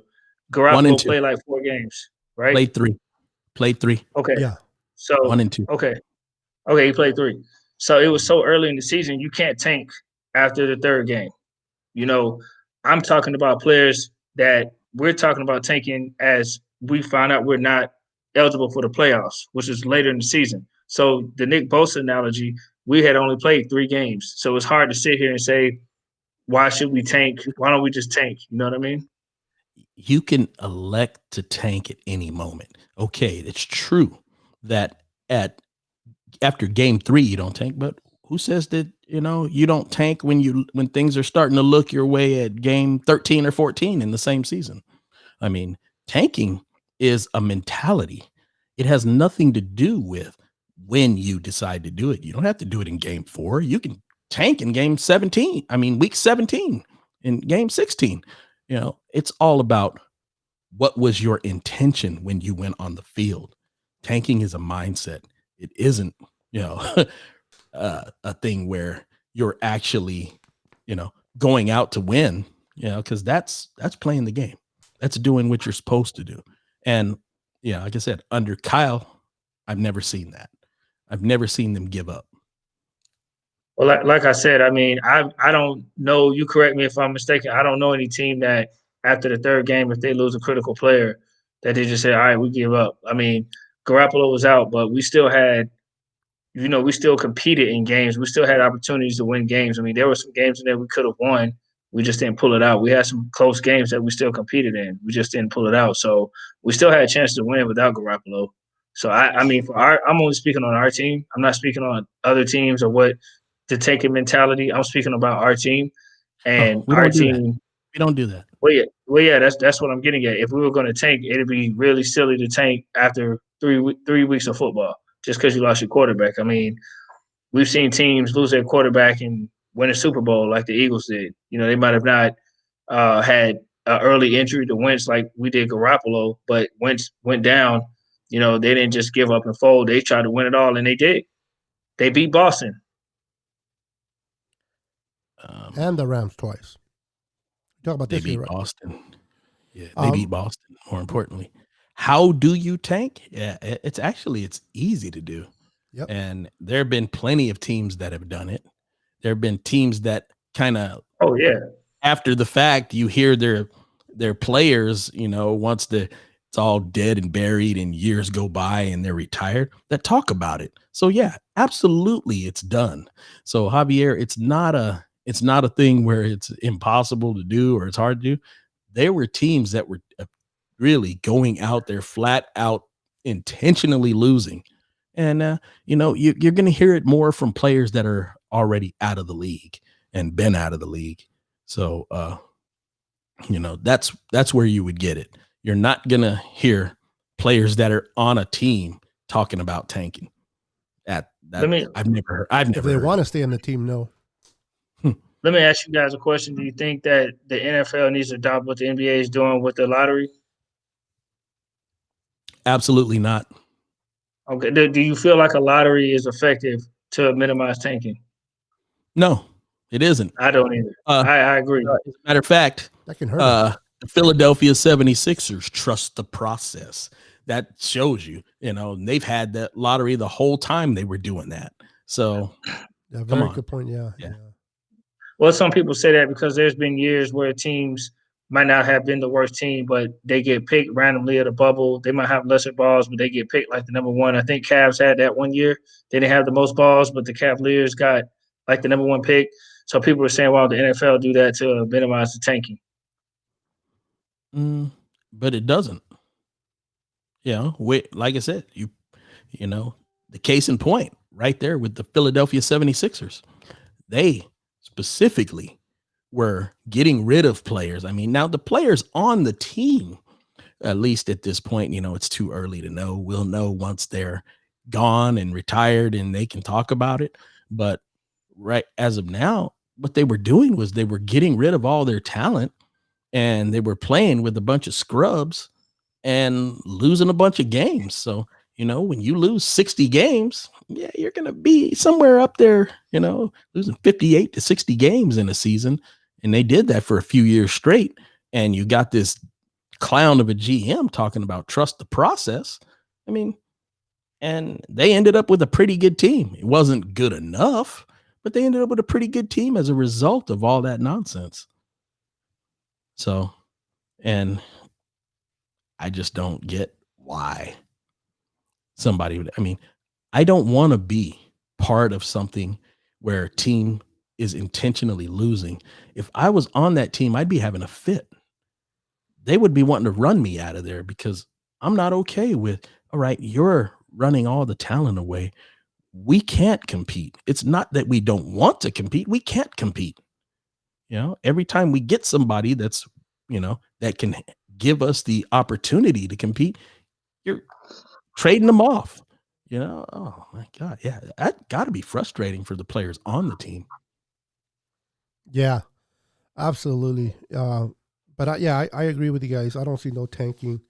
and Garoppolo 2. played like 4 games, right? Played 3. Played 3. Okay, Yeah. so 1 and 2. okay, he played 3. So it was so early in the season, you can't tank after the third game. You know, I'm talking about players that we're talking about tanking as we find out we're not eligible for the playoffs, which is later in the season. So the Nick Bosa analogy, we had only played 3 games. So it's hard to sit here and say, why should we tank? Why don't we just tank? You know what I mean? You can elect to tank at any moment. Okay, it's true that after game 3 you don't tank, but who says that you don't tank when things are starting to look your way at game 13 or 14 in the same season? I mean, tanking is a mentality. It has nothing to do with when you decide to do it. You don't have to do it in game 4. You can tank in game 17. I mean, week 17 in game 16. It's all about what was your intention when you went on the field. Tanking is a mindset. It isn't, a thing where you're actually, going out to win, because that's playing the game. That's doing what you're supposed to do. And yeah, like I said, under Kyle, I've never seen that. I've never seen them give up. Well, like I said, I mean, I don't know. You correct me if I'm mistaken. I don't know any team that after the third game, if they lose a critical player, that they just say, "All right, we give up." I mean, Garoppolo was out, but we still had, we still competed in games. We still had opportunities to win games. I mean, there were some games in there we could have won. We just didn't pull it out. We had some close games that we still competed in. We just didn't pull it out. So we still had a chance to win without Garoppolo. So I mean, I'm only speaking on our team. I'm not speaking on other teams or what the tanking mentality. I'm speaking about our team and Oh, we our don't do that. team. We don't do that. Well, yeah, that's what I'm getting at. If we were going to tank, it'd be really silly to tank after 3 weeks of football just because you lost your quarterback. I mean, we've seen teams lose their quarterback and win a Super Bowl like the Eagles did. They might have not had an early injury to Wentz like we did Garoppolo, but Wentz went down. They didn't just give up and fold. They tried to win it all, and they did. They beat Boston. And the Rams twice. Talk about They this year, beat right? Boston. Yeah, they beat Boston. More importantly, how do you tank? Yeah, it's easy to do. Yep. And there have been plenty of teams that have done it. There have been teams that kind of, Oh yeah, after the fact, you hear their players, once it's all dead and buried and years go by and they're retired, that talk about it. So yeah, absolutely, it's done. So Javier, it's not a thing where it's impossible to do or it's hard to do. There were teams that were really going out there flat out intentionally losing. And you're going to hear it more from players that are already out of the league and been out of the league. So that's where you would get it. You're not going to hear players that are on a team talking about tanking. I've never If they heard want it. to stay on the team, no. let me ask you guys a question. Do you think that the NFL needs to adopt what the NBA is doing with the lottery? Absolutely not. Okay. Do you feel like a lottery is effective to minimize tanking? No, it isn't. I don't either. Uh, I agree. As a matter of fact, That can hurt us. the Philadelphia 76ers trust the process. That shows you, they've had that lottery the whole time they were doing that. So Yeah, come very on. good point. Yeah. Well, some people say that because there's been years where teams might not have been the worst team, but they get picked randomly at a bubble. They might have lesser balls, but they get picked like the number one. I think Cavs had that one year. They didn't have the most balls, but the Cavaliers got like the number one pick. So people were saying, "Well, the NFL do that to minimize the tanking." But it doesn't. Like I said, the case in point right there with the Philadelphia 76ers. They specifically were getting rid of players. I mean, now the players on the team, at least at this point, it's too early to know. We'll know once they're gone and retired and they can talk about it. But right as of now, what they were doing was they were getting rid of all their talent and they were playing with a bunch of scrubs and losing a bunch of games. So, when you lose 60 games, yeah, you're going to be somewhere up there, losing 58 to 60 games in a season. And they did that for a few years straight. And you got this clown of a GM talking about trust the process. I mean, and they ended up with a pretty good team. It wasn't good enough, but they ended up with a pretty good team as a result of all that nonsense. So, and I just don't get why somebody would. I mean, I don't want to be part of something where a team is intentionally losing. If I was on that team, I'd be having a fit. They would be wanting to run me out of there because I'm not okay with, all right, you're running all the talent away. We can't compete. It's not that we don't want to compete. We can't compete. Every time we get somebody that's, that can give us the opportunity to compete, you're trading them off. Oh my God. Yeah. That got to be frustrating for the players on the team. Yeah, absolutely. But I agree with you guys. I don't see no tanking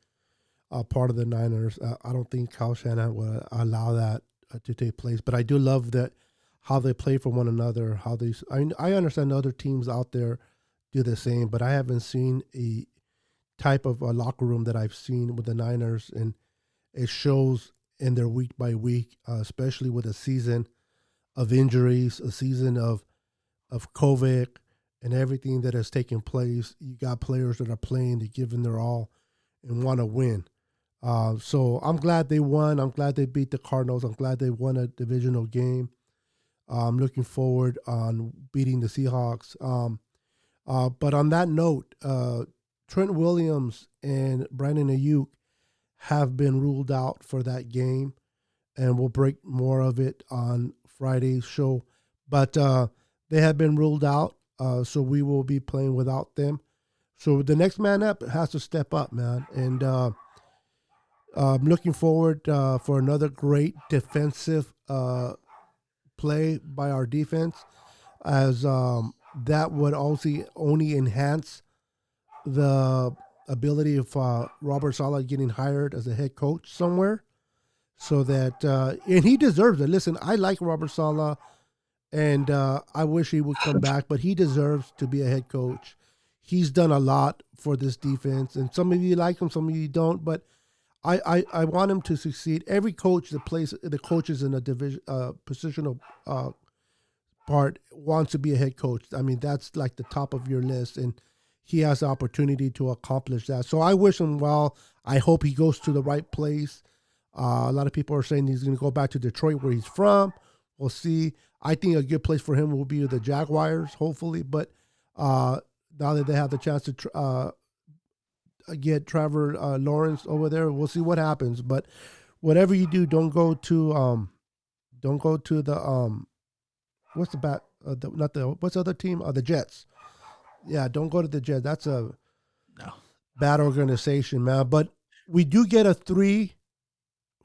part of the Niners. I don't think Kyle Shanahan would allow that to take place. But I do love that how they play for one another. I understand other teams out there do the same, but I haven't seen a type of a locker room that I've seen with the Niners, and it shows in their week by week, especially with a season of injuries, a season of COVID, and everything that has taken place. You got players that are playing, they're giving their all, and want to win. So I'm glad they won. I'm glad they beat the Cardinals. I'm glad they won a divisional game. I'm looking forward on beating the Seahawks. But on that note, Trent Williams and Brandon Ayuk have been ruled out for that game, and we'll break more of it on Friday's show. But they have been ruled out, so we will be playing without them. So the next man up has to step up, man. And I'm looking forward for another great defensive play by our defense, as that would also only enhance the ability of Robert Saleh getting hired as a head coach somewhere. So that, and he deserves it. Listen, I like Robert Saleh, and I wish he would come back, but he deserves to be a head coach. He's done a lot for this defense, and some of you like him, some of you don't, but I want him to succeed. Every coach that plays, the coaches in a division, positional part wants to be a head coach. I mean, that's like the top of your list, and he has the opportunity to accomplish that. So I wish him well. I hope he goes to the right place. A lot of people are saying he's going to go back to Detroit, where he's from. We'll see. I think a good place for him will be the Jaguars, hopefully. But now that they have the chance to get Trevor Lawrence over there, we'll see what happens. But whatever you do, don't go to the what's the bat? What's the other team? The Jets. Yeah, don't go to the Jets. That's a bad organization, man. But we do get a 3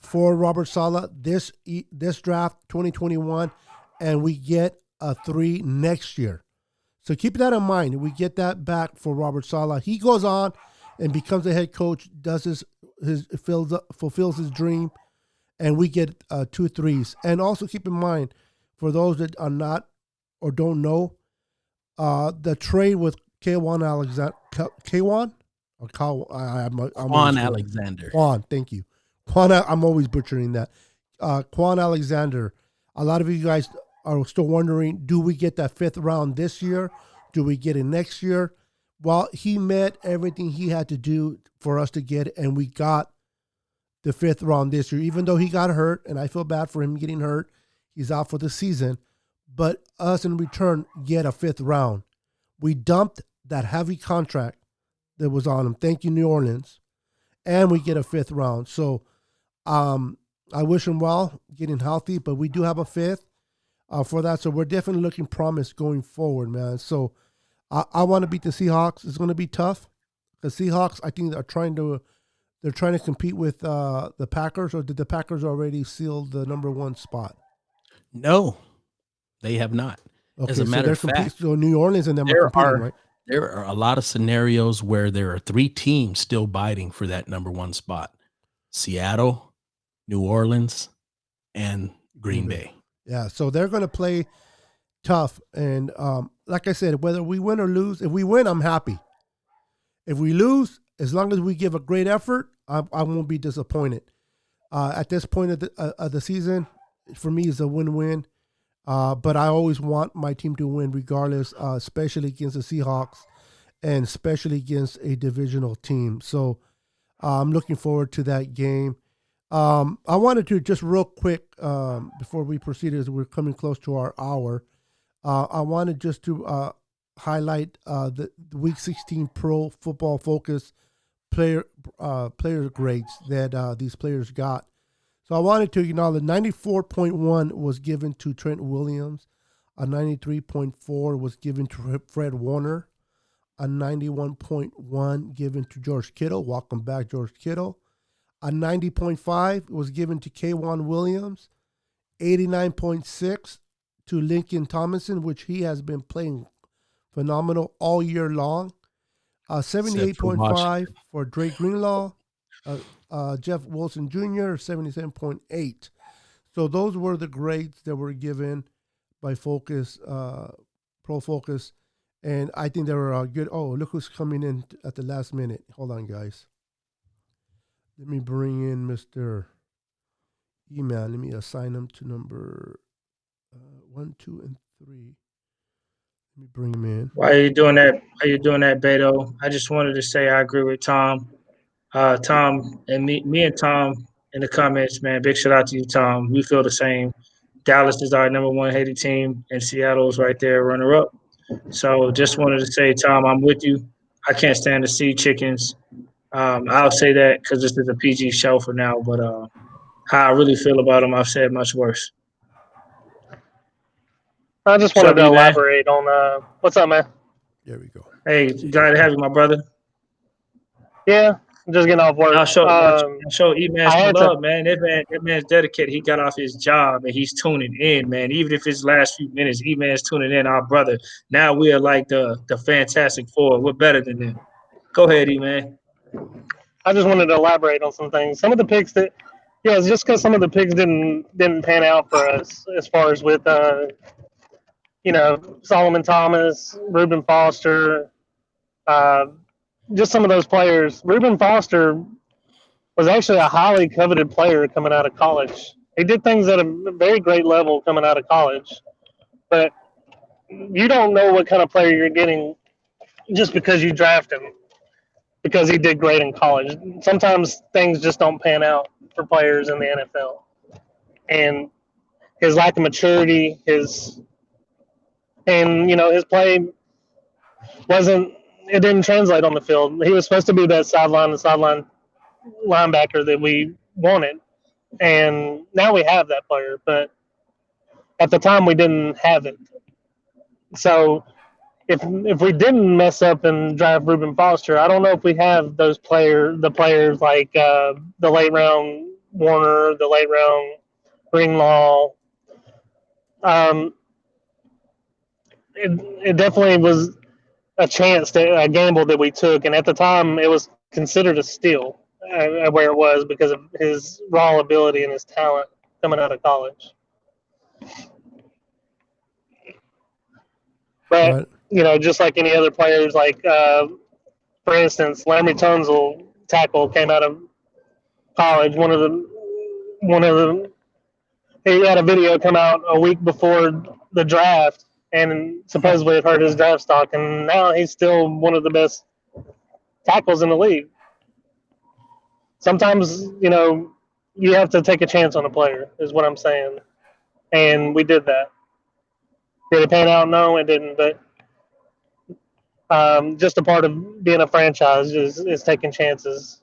for Robert Saleh this draft 2021, and we get a 3 next year. So keep that in mind. We get that back for Robert Saleh. He goes on and becomes a head coach, does fulfills his dream, and we get 2 3s. And also keep in mind, for those that are not or don't know, the trade with Kwan Alexander, Quan Alexander. Quan, thank you. Quan, I'm always butchering that. Quan Alexander. A lot of you guys are still wondering, do we get that 5th round this year? Do we get it next year? Well, he met everything he had to do for us to get it, and we got the 5th round this year, even though he got hurt, and I feel bad for him getting hurt. He's out for the season. But us in return get a 5th round. We dumped that heavy contract that was on him. Thank you, New Orleans. And we get a 5th round. So I wish him well, getting healthy, but we do have a 5th. for that. So we're definitely looking promise going forward, man. So I want to beat the Seahawks. It's going to be tough. The Seahawks, I think, they're trying to compete with the Packers, or did the Packers already seal the number one spot? No, they have not. As Okay, a so matter they're of fact, So New Orleans and them are there competing, are right? there are a lot of scenarios where there are 3 teams still biting for that number 1 spot. Seattle, New Orleans, and Green Bay. Yeah, so they're going to play tough, and like I said, whether we win or lose, if we win, I'm happy. If we lose, as long as we give a great effort, I won't be disappointed. At this point of the season, for me, it's a win-win. But I always want my team to win, regardless, especially against the Seahawks, and especially against a divisional team. So I'm looking forward to that game. I wanted to just real quick, before we proceed, as we're coming close to our hour, I wanted just to highlight the Week 16 Pro Football Focus player grades that these players got. So I wanted to acknowledge 94.1 was given to Trent Williams, a 93.4 was given to Fred Warner, a 91.1 given to George Kittle. Welcome back, George Kittle. A 90.5 was given to K'Wan Williams, 89.6 to Lincoln Tomlinson, which he has been playing phenomenal all year long. 78.5 for Drake Greenlaw. Jeff Wilson Jr., 77.8. So those were the grades that were given by Focus, Pro Focus. And I think they were good. Oh, look who's coming in at the last minute. Hold on, guys. Let me bring in Mr. E-Man. Let me assign him to number 1, 2, and 3. Let me bring him in. Why are you doing that? Why are you doing that, Beto? I just wanted to say I agree with Tom. Tom and me and Tom in the comments, man. Big shout out to you, Tom. We feel the same. Dallas is our number 1 hated team, and Seattle's right there, runner up. So just wanted to say, Tom, I'm with you. I can't stand to see chickens. I'll say that because this is a PG show for now, but how I really feel about them, I've said much worse. I just What's wanted up, to E-Man? elaborate on what's up, man? There we go. Hey, glad to have you, my brother. Yeah, I'm just getting off work. I'll show E-Man I some had to. love, man. That man's dedicated. He got off his job and he's tuning in, man. Even if it's last few minutes, E-Man's tuning in, our brother. Now we are like the Fantastic Four. We're better than them. Go ahead, E-Man. I just wanted to elaborate on some things. Some of the picks that, yeah, it's just because some of the picks didn't pan out for us as far as with Solomon Thomas, Reuben Foster, uh, just some of those players. Reuben Foster was actually a highly coveted player coming out of college. He did things at a very great level coming out of college, but you don't know what kind of player you're getting just because you draft him because he did great in college. Sometimes things just don't pan out for players in the NFL, and his lack of maturity, his play wasn't. It didn't translate on the field. He was supposed to be that sideline linebacker that we wanted, and now we have that player. But at the time, we didn't have it. So if we didn't mess up and draft Reuben Foster, I don't know if we have the players like the late round Warner, the late round Greenlaw. Um, it definitely was a gamble that we took, and at the time, it was considered a steal where it was because of his raw ability and his talent coming out of college. But Right. just like any other players, like for instance, Laramie Tunzel tackle came out of college. One of the he had a video come out a week before the draft, and supposedly it hurt his draft stock. And now he's still one of the best tackles in the league. Sometimes you have to take a chance on a player, is what I'm saying, and we did that. Did it pan out? No, it didn't. But just a part of being a franchise is taking chances.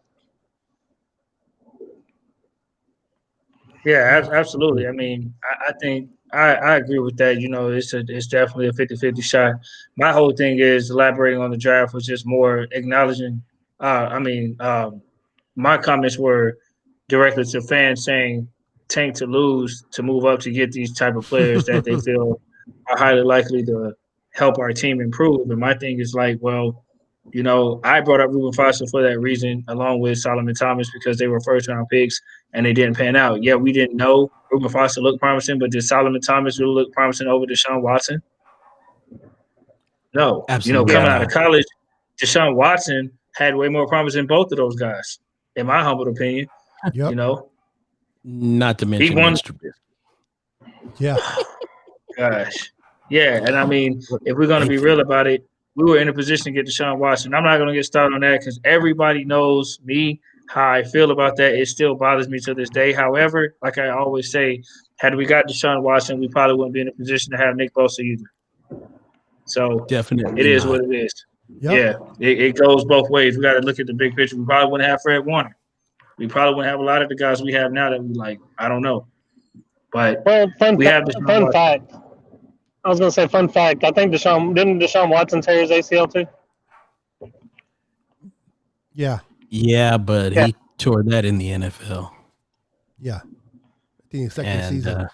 Yeah, absolutely. I mean, I think I agree with that. You know, it's definitely a 50-50 shot. My whole thing is elaborating on the draft was just more acknowledging. My comments were directly to fans saying tank to lose to move up to get these type of players that they feel are highly likely to help our team improve. And my thing is like, well, you know, I brought up Reuben Foster for that reason, along with Solomon Thomas, because they were first round picks and they didn't pan out. Yeah, we didn't know Reuben Foster looked promising, but did Solomon Thomas really look promising over Deshaun Watson? No. You know, Absolutely coming out not. of college, Deshaun Watson had way more promise than both of those guys, in my humble opinion. Yep. You know, Not to mention won- Mr. Trubisky. Yeah. gosh. Yeah, and I mean, if we're going to be real about it, we were in a position to get Deshaun Watson. I'm not going to get started on that because everybody knows me, how I feel about that. It still bothers me to this day. However, like I always say, had we got Deshaun Watson, we probably wouldn't be in a position to have Nick Bosa either. So Definitely it is not. what it is. Yep. Yeah, it goes both ways. We got to look at the big picture. We probably wouldn't have Fred Warner. We probably wouldn't have a lot of the guys we have now that we like. I don't know. But Well, we have Deshaun fun Watson. fact. I was going to say fun fact. I think didn't Deshaun Watson tear his ACL too? Yeah. Yeah, but Yeah. he tore that in the NFL. Yeah. I think second And season.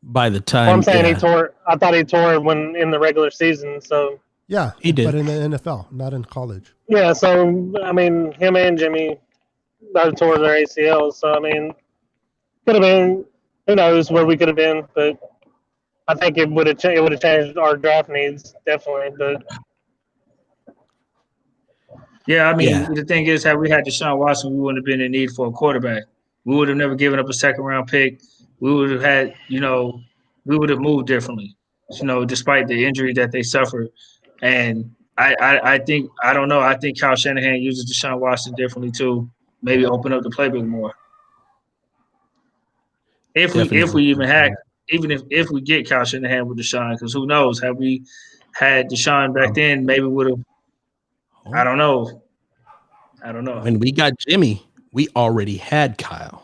by the Well, time I'm saying he tore. I thought he tore when in the regular season. So Yeah. he did. But in the NFL, not in college. yeah. So I mean, him and Jimmy both tore their ACLs. So I mean, could have been. Who knows where we could have been? But I think it would have changed our draft needs definitely. But Yeah, I mean, Yeah. the thing is, had we had Deshaun Watson, we wouldn't have been in need for a quarterback. We would have never given up a second round pick. We would have had, you know, we would have moved differently, you know, despite the injury that they suffered. And I think, I don't know, I think Kyle Shanahan uses Deshaun Watson differently too. Maybe open up the playbook more. If Definitely. we even had, if we get Kyle Shanahan with Deshaun, because who knows? Had we had Deshaun back then, maybe would have. I don't know. When we got Jimmy, we already had Kyle.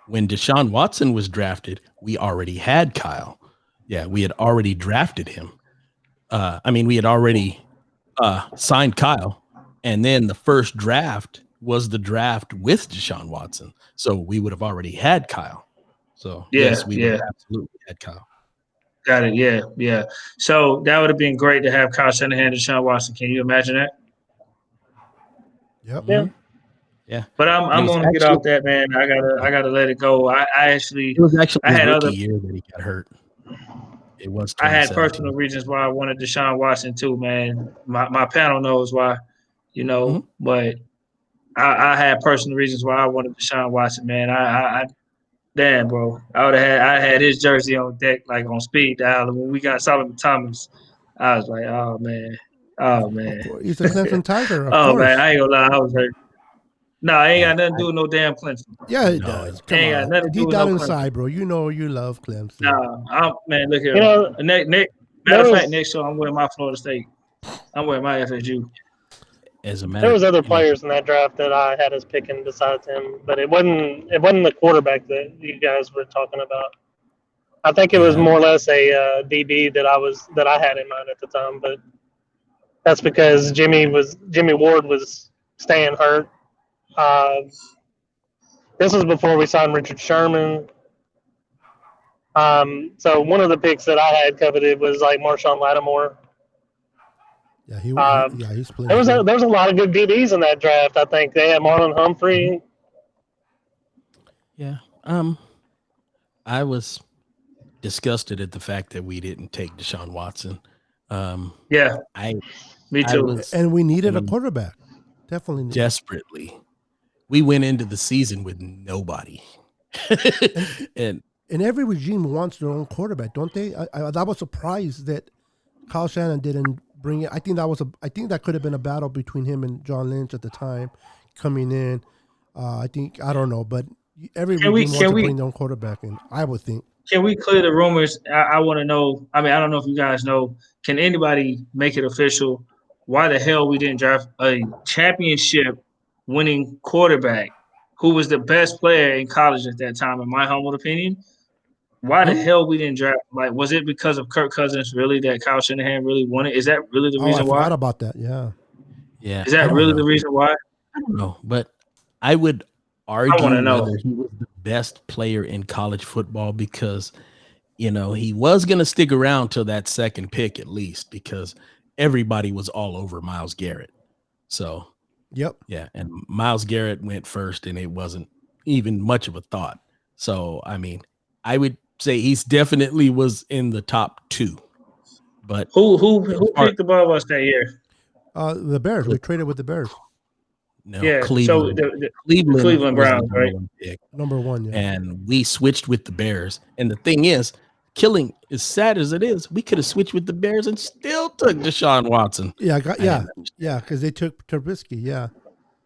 When Deshaun Watson was drafted, we already had Kyle. Yeah, we had already drafted him. We had already signed Kyle, and then the first draft was the draft with Deshaun Watson. So we would have already had Kyle. So yes, we would have absolutely had Kyle. Got it. Yeah. So that would have been great to have Kyle Shanahan and Deshaun Watson. Can you imagine that? Yep. yeah. Yeah. But I'm gonna get off that, man. I gotta let it go. It was actually I his had rookie year that he got hurt. It was 2017. I had personal reasons why I wanted Deshaun Watson too, man. My panel knows why, you know, but I had personal reasons why I wanted Deshaun Watson, man. I damn, bro. I had his jersey on deck, like on speed dial. And when we got Solomon Thomas, I was like, oh man. Of course. He's a Clemson Tiger, of Oh course. man, I ain't gonna lie, I was hurt. No, I ain't got nothing to do with no damn Clemson. Yeah, it does. Come ain't got on. nothing to do Deep with down no inside, bro. You know you love Clemson. Nah, man, look here. You know, Matter of fact, next show I'm wearing my Florida State. I'm wearing my FSU. As a matter, there was other players in that draft that I had as picking besides him, but it wasn't the quarterback that you guys were talking about. I think it was more or less a DB that I had in mind at the time, but that's because Jimmy Ward was staying hurt. This was before we signed Richard Sherman. So one of the picks that I had coveted was like Marshawn Lattimore. Yeah, he's playing. There was a lot of good DBs in that draft. I think they had Marlon Humphrey. Yeah. I was disgusted at the fact that we didn't take Deshaun Watson. Yeah, me too. And we needed a quarterback. Definitely desperately. We went into the season with nobody. and every regime wants their own quarterback, don't they? I was surprised that Kyle Shanahan didn't bring it. I think that could have been a battle between him and John Lynch at the time coming in. I don't know, but every regime wants to bring their own quarterback in, I would think. Can we clear the rumors? I want to know. I mean, I don't know if you guys know. Can anybody make it official? Why the hell we didn't draft a championship-winning quarterback who was the best player in college at that time, in my humble opinion? why the hell we didn't draft? Like, was it because of Kirk Cousins really that Kyle Shanahan really wanted? Is that really the Oh, I reason why? forgot about that. Yeah. Yeah, Is I that don't really know. the reason why? I don't know, but I would I want argue to know. whether he was the best player in college football because he was going to stick around till that second pick at least because everybody was all over Myles Garrett. So, Yep. yeah, and Myles Garrett went first and it wasn't even much of a thought. So, I mean, I would say he's definitely was in the top 2. But Who as far picked the ball us that year? The Bears. We traded with the Bears. no, Yeah, so Cleveland. the Cleveland Cleveland was the Browns, number right? 1 pick. Number 1, yeah. And we switched with the Bears. And the thing is, killing as sad as it is, we could have switched with the Bears and still took Deshaun Watson. Yeah, I didn't yeah, because they took Trubisky, yeah.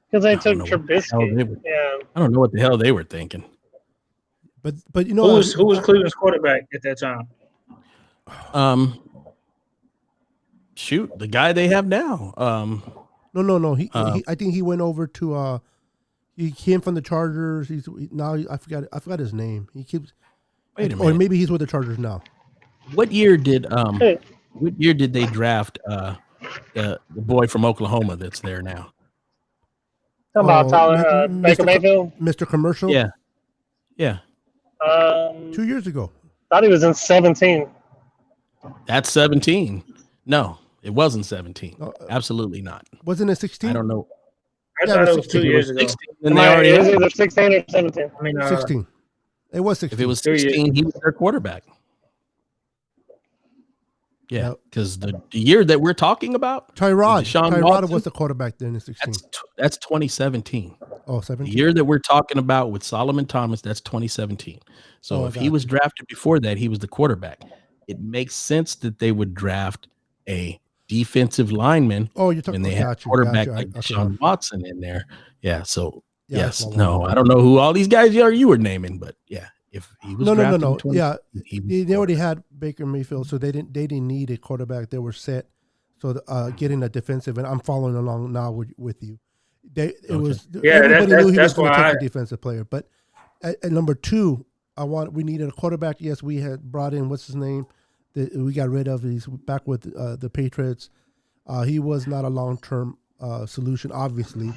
Because they I don't took know what the hell Trubisky. they were- Yeah. I don't know what the hell they were thinking. But Who was Cleveland's quarterback at that time? Shoot, the guy they have now. No. He I think he went over to he came from the Chargers. I forgot his name. He keeps Wait a or minute. maybe he's with the Chargers now. What year did they draft the boy from Oklahoma that's there now? Talking about Tyler Baker Mr. Mayfield. Mr. Commercial? Yeah. 2 years ago. Thought he was in 17. That's 17. No, it wasn't 17. Absolutely not. Wasn't it 16? I don't know. I thought it was 2 years ago. 16, then they already It was had either 16 or 17. I mean, 16. It was 16. If it was 16, he was their quarterback. Yeah, Yep. because the year that we're talking about, Tyrod was the quarterback then in 16. that's 2017. Oh, The 17. year that we're talking about with Solomon Thomas, that's 2017. So if he was drafted before that, he was the quarterback. It makes sense that they would draft a defensive lineman when they have a quarterback like Deshaun Watson in there. Yeah, so yes, no, I don't know who all these guys you were naming, but yeah, if he was drafted in 20, yeah, they already had Baker Mayfield, so they didn't need a quarterback. They were set. So getting a defensive, and I'm following along now with you. Everybody knew he was going to take a defensive player, but at number 2, we needed a quarterback. Yes, we had brought in what's his name that we got rid of. He's back with the Patriots. He was not a long-term solution. Obviously,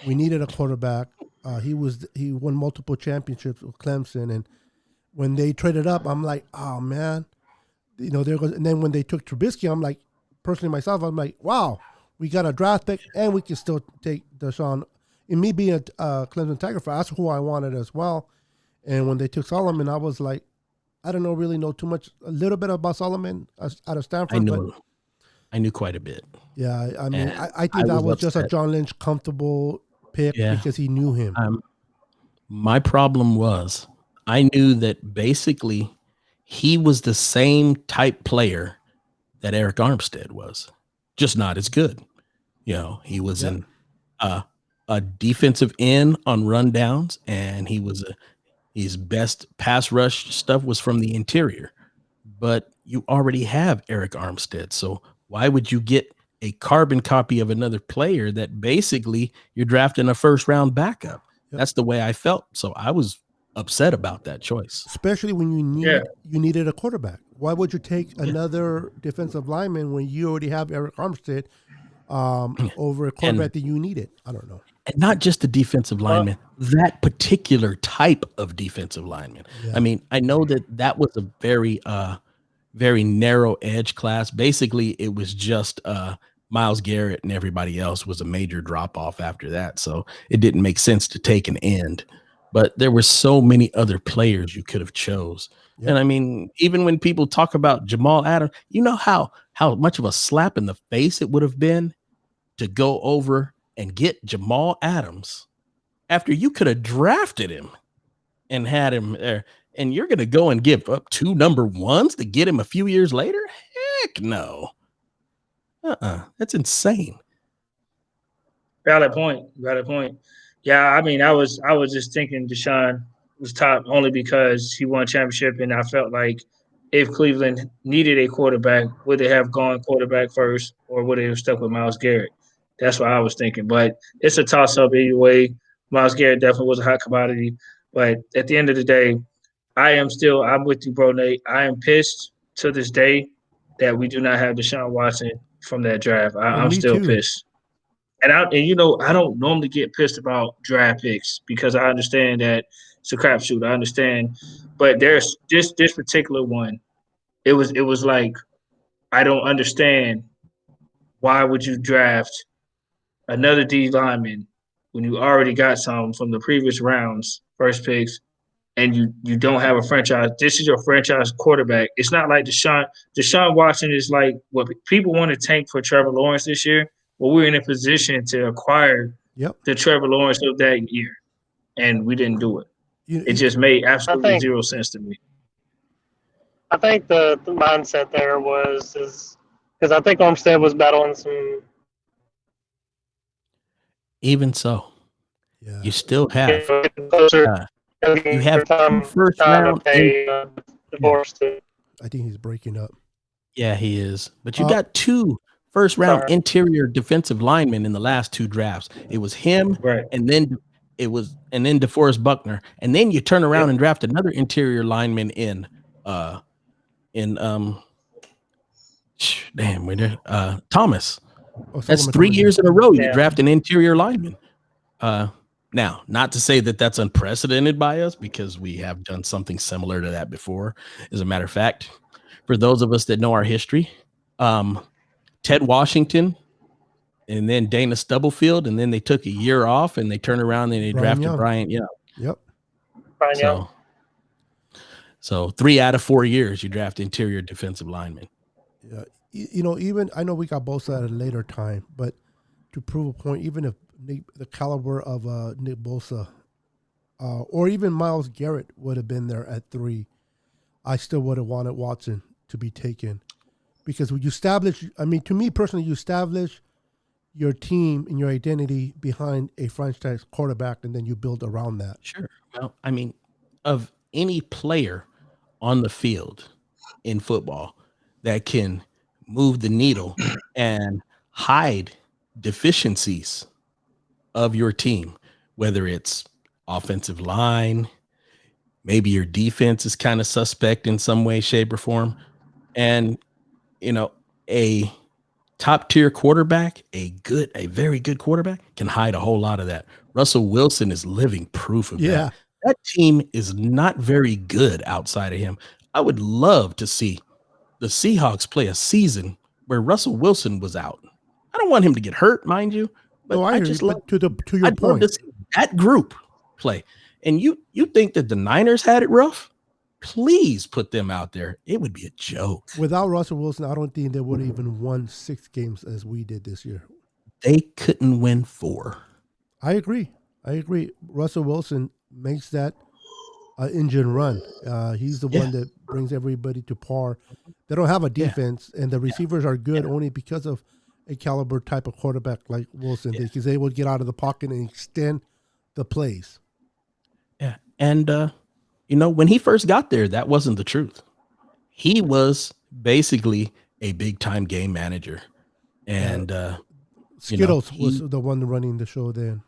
we needed a quarterback. He won multiple championships with Clemson, and when they traded up, I'm like, oh man, there goes. And then when they took Trubisky, I'm like, personally myself, I'm like, wow, we got a draft pick, and we can still take Deshaun. And me being a Clemson Tiger fan, that's who I wanted as well. And when they took Solomon, I was like, I don't really know too much, a little bit about Solomon out of Stanford. I knew quite a bit. Yeah, I mean, I think that was just a John Lynch comfortable pick because he knew him. My problem was I knew that basically he was the same type player that Eric Armstead was, just not as good. He was in a defensive end on rundowns, and his best pass rush stuff was from the interior. But you already have Eric Armstead, so why would you get a carbon copy of another player that basically you're drafting a first-round backup? Yep. That's the way I felt. So I was upset about that choice. Especially when you needed a quarterback. Why would you take another defensive lineman when you already have Eric Armstead over a quarterback that you needed? I don't know. And not just the defensive lineman, that particular type of defensive lineman. Yeah. I mean, I know that was a very, very narrow edge class. Basically, it was just Myles Garrett, and everybody else was a major drop off after that. So it didn't make sense to take an end. But there were so many other players you could have chose. Yep. And I mean, even when people talk about Jamal Adams, you know how much of a slap in the face it would have been to go over and get Jamal Adams after you could have drafted him and had him there. And you're going to go and give up 2 number 1s to get him a few years later? Heck no. That's insane. Valid point. Yeah, I mean, I was just thinking Deshaun was top only because he won a championship, and I felt like if Cleveland needed a quarterback, would they have gone quarterback first, or would they have stuck with Myles Garrett? That's what I was thinking. But it's a toss-up anyway. Myles Garrett definitely was a hot commodity. But at the end of the day, I'm with you, bro, Nate. I am pissed to this day that we do not have Deshaun Watson from that draft. I'm Me still too. pissed. And I don't normally get pissed about draft picks because I understand that it's a crapshoot. I understand, but there's this particular one. It was like I don't understand why would you draft another D lineman when you already got some from the previous rounds, first picks, and you don't have a franchise. This is your franchise quarterback. It's not like Deshaun Watson is like what people want to tank for Trevor Lawrence this year. Well, we're in a position to acquire Yep. the Trevor Lawrence of that year, and we didn't do it. It You, just made I absolutely think zero sense to me. I think the mindset there is because I think Armstead was battling some Even so, yeah. you still have closer. uh, you have two Time first to round in, pay divorce to. I think he's breaking up. yeah, he is. But you Uh, got two first round Sorry. interior defensive linemen in the last two drafts. It was him, Right. and then DeForest Buckner, and then you turn around Yep. and draft another interior lineman in Thomas. That's Solomon 3 Thomas, years in a row you Yeah. draft an interior lineman. Now, not to say that that's unprecedented by us because we have done something similar to that before. As a matter of fact, for those of us that know our history, Ted Washington and then Dana Stubblefield, and then they took a year off and they turned around and they Brian drafted Young. Bryant Young. Yep. Brian Young. So 3 out of 4 years you draft interior defensive linemen. Yeah. Even I know we got Bosa at a later time, but to prove a point, even if the caliber of Nick Bosa or even Myles Garrett would have been there at 3, I still would have wanted Watson to be taken because when you establish, to me personally, you establish your team and your identity behind a franchise quarterback, and then you build around that. Sure. Well, of any player on the field in football that can move the needle and hide deficiencies of your team, whether it's offensive line, maybe your defense is kind of suspect in some way, shape, or form, and a top tier quarterback, a very good quarterback can hide a whole lot of that. Russell Wilson is living proof of that. That team is not very good outside of him. I would love to see the Seahawks play a season where Russell Wilson was out. I don't want him to get hurt, mind you, but I hear just you, love but to your I'd point, love to see that group play. And you think that the Niners had it rough? Please put them out there. It would be a joke. Without Russell Wilson, I don't think they would have even won 6 games as we did this year. They couldn't win 4. I agree. Russell Wilson makes that engine run. He's the one that brings everybody to par. They don't have a defense, and the receivers are good only because of a caliber type of quarterback like Wilson, because they will get out of the pocket and extend the plays. Yeah. And, when he first got there, that wasn't the truth. He was basically a big-time game manager. And Skittles was the one running the show then.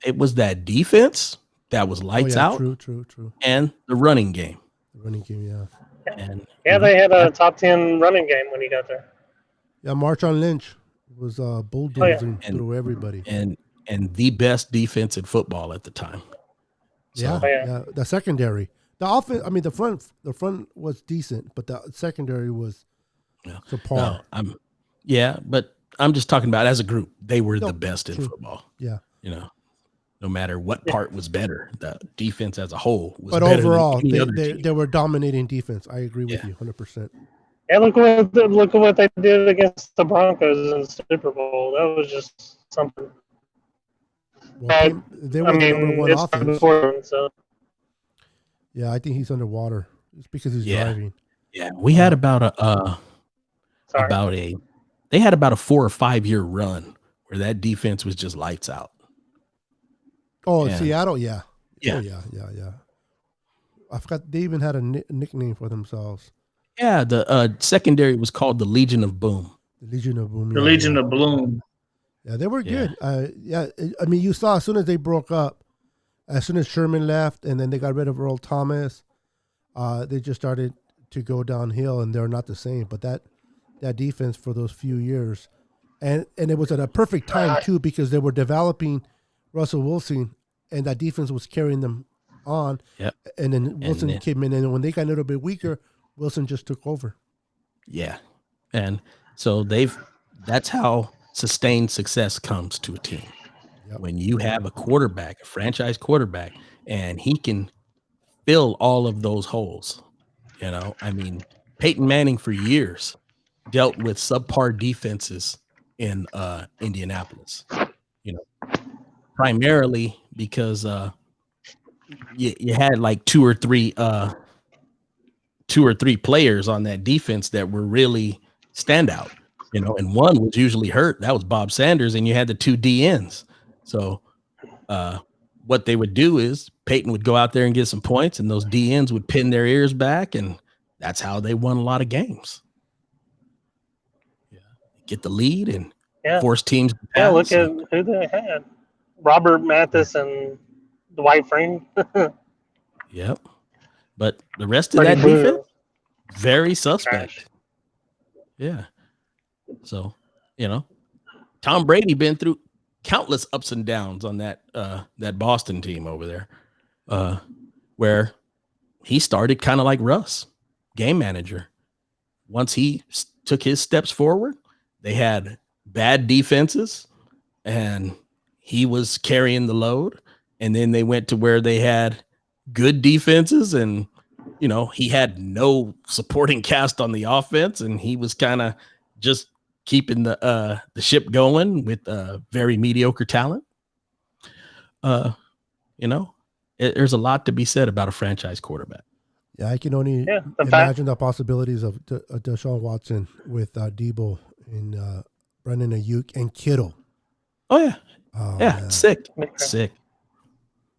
It was that defense that was lights out. True. And the running game. The running game, yeah. And they had a top 10 running game when he got there. Yeah, Marshawn Lynch was bulldozing through everybody. And the best defense in football at the time. So, yeah. The secondary. The offense, the front was decent, but the secondary was subpar. But I'm just talking about as a group, they were the best in football. Yeah. No matter what part was better, the defense as a whole was but better overall, than any other team. they were dominating defense. I agree with you 100%. Yeah, look at what they did against the Broncos in the Super Bowl. That was just something. Well, they were the number one offense. Before, so. Yeah, I think he's underwater. It's because he's driving. Yeah, we had about they had about a 4 or 5 year run where that defense was just lights out. Oh, Seattle, yeah. Yeah. Oh, yeah. I forgot they even had a nickname for themselves. Yeah, the secondary was called the Legion of Boom. The Legion of Boom. The Legion of Bloom. Yeah, they were good. You saw as soon as they broke up, as soon as Sherman left, and then they got rid of Earl Thomas, they just started to go downhill, and they're not the same. But that defense for those few years, and it was at a perfect time too, because they were developing Russell Wilson, and that defense was carrying them on. Yep. And then Wilson then- came in, and when they got a little bit weaker, Wilson just took over. Yeah. And so that's how sustained success comes to a team. Yep. When you have a quarterback, a franchise quarterback, and he can fill all of those holes. You know, I mean, Peyton Manning for years dealt with subpar defenses in Indianapolis, you know, primarily because you had like two or three players on that defense that were really standout, you know, and one was usually hurt. That was Bob Sanders, and you had the two DNs. So what they would do is Peyton would go out there and get some points, and those DNs would pin their ears back, and that's how they won a lot of games. Yeah, get the lead and force teams to pass. Yeah, look at who they had: Robert Mathis and Dwight Freeney. Yep. But the rest of that defense, very suspect. Trash. Yeah. So, you know, Tom Brady been through countless ups and downs on that Boston team over there, where he started kind of like Russ, game manager. Once he took his steps forward, they had bad defenses, and he was carrying the load. And then they went to where they had good defenses, and you know, he had no supporting cast on the offense, and he was kind of just keeping the ship going with very mediocre talent. You know, there's a lot to be said about a franchise quarterback. Yeah, I can only imagine the possibilities of Deshaun Watson with Debo and Brandon Ayuk and Kittle. Oh yeah, yeah, man. sick.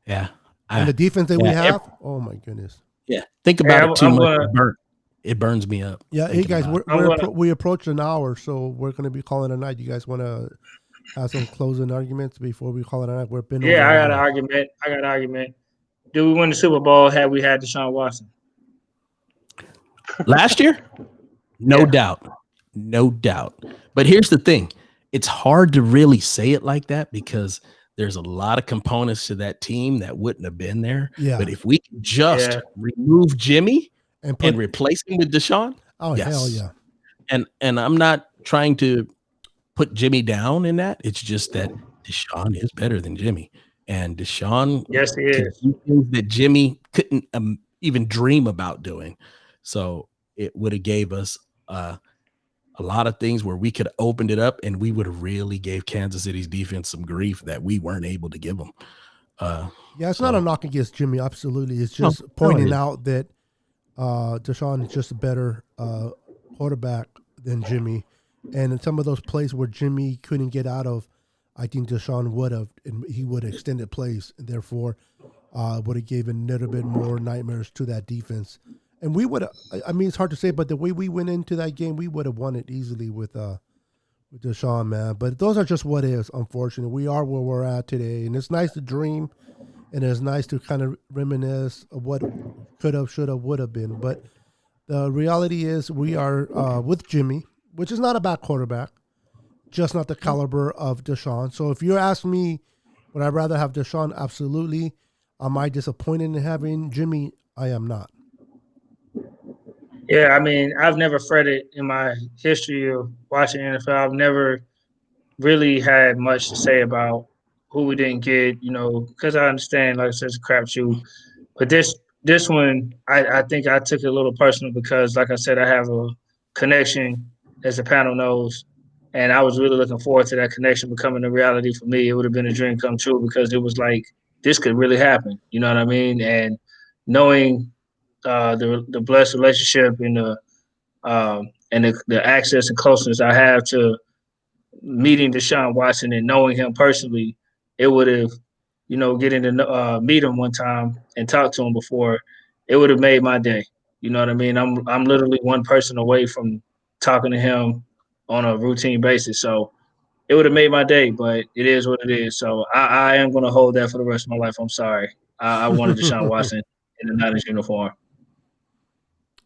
Yeah, and the defense that we have. Oh my goodness. Yeah, think about it too much. It burns me up. Yeah, hey guys, we approached an hour, so we're going to be calling it a night. You guys want to have some closing arguments before we call it a night? I got an argument. Do we win the Super Bowl had we had Deshaun Watson? Last year? No doubt. But here's the thing. It's hard to really say it like that because there's a lot of components to that team that wouldn't have been there. Yeah. But if we could just remove Jimmy and replace him with Deshaun, hell yeah. And I'm not trying to put Jimmy down in that. It's just that Deshaun is better than Jimmy. And Deshaun he is. Can do things that Jimmy couldn't even dream about doing. So it would have gave us a lot of things where we could have opened it up, and we would have really gave Kansas City's defense some grief that we weren't able to give them. It's not a knock against Jimmy. Absolutely. It's just pointing out that Deshaun is just a better quarterback than Jimmy. And in some of those plays where Jimmy couldn't get out of, I think Deshaun would have, and he would have extended plays, and therefore would have given a little bit more nightmares to that defense. And we would have, I mean, it's hard to say, but the way we went into that game, we would have won it easily with Deshaun, man. But those are just what is, unfortunately. We are where we're at today, and it's nice to dream, and it's nice to kind of reminisce of what could have, should have, would have been. But the reality is we are with Jimmy, which is not a bad quarterback, just not the caliber of Deshaun. So if you ask me, would I rather have Deshaun? Absolutely. Am I disappointed in having Jimmy? I am not. Yeah, I mean, I've never fretted in my history of watching NFL. I've never really had much to say about who we didn't get, you know, because I understand, like I said, it's a crapshoot. But this one, I think I took it a little personal because, like I said, I have a connection, as the panel knows, and I was really looking forward to that connection becoming a reality for me. It would have been a dream come true because it was like, this could really happen. You know what I mean? And knowing the blessed relationship and the access and closeness I have to meeting Deshaun Watson and knowing him personally, it would have, you know, getting to meet him one time and talk to him before, it would have made my day. You know what I mean? I'm literally one person away from talking to him on a routine basis. So it would have made my day, but it is what it is. So I am going to hold that for the rest of my life. I'm sorry. I wanted Deshaun Watson in the Niners uniform.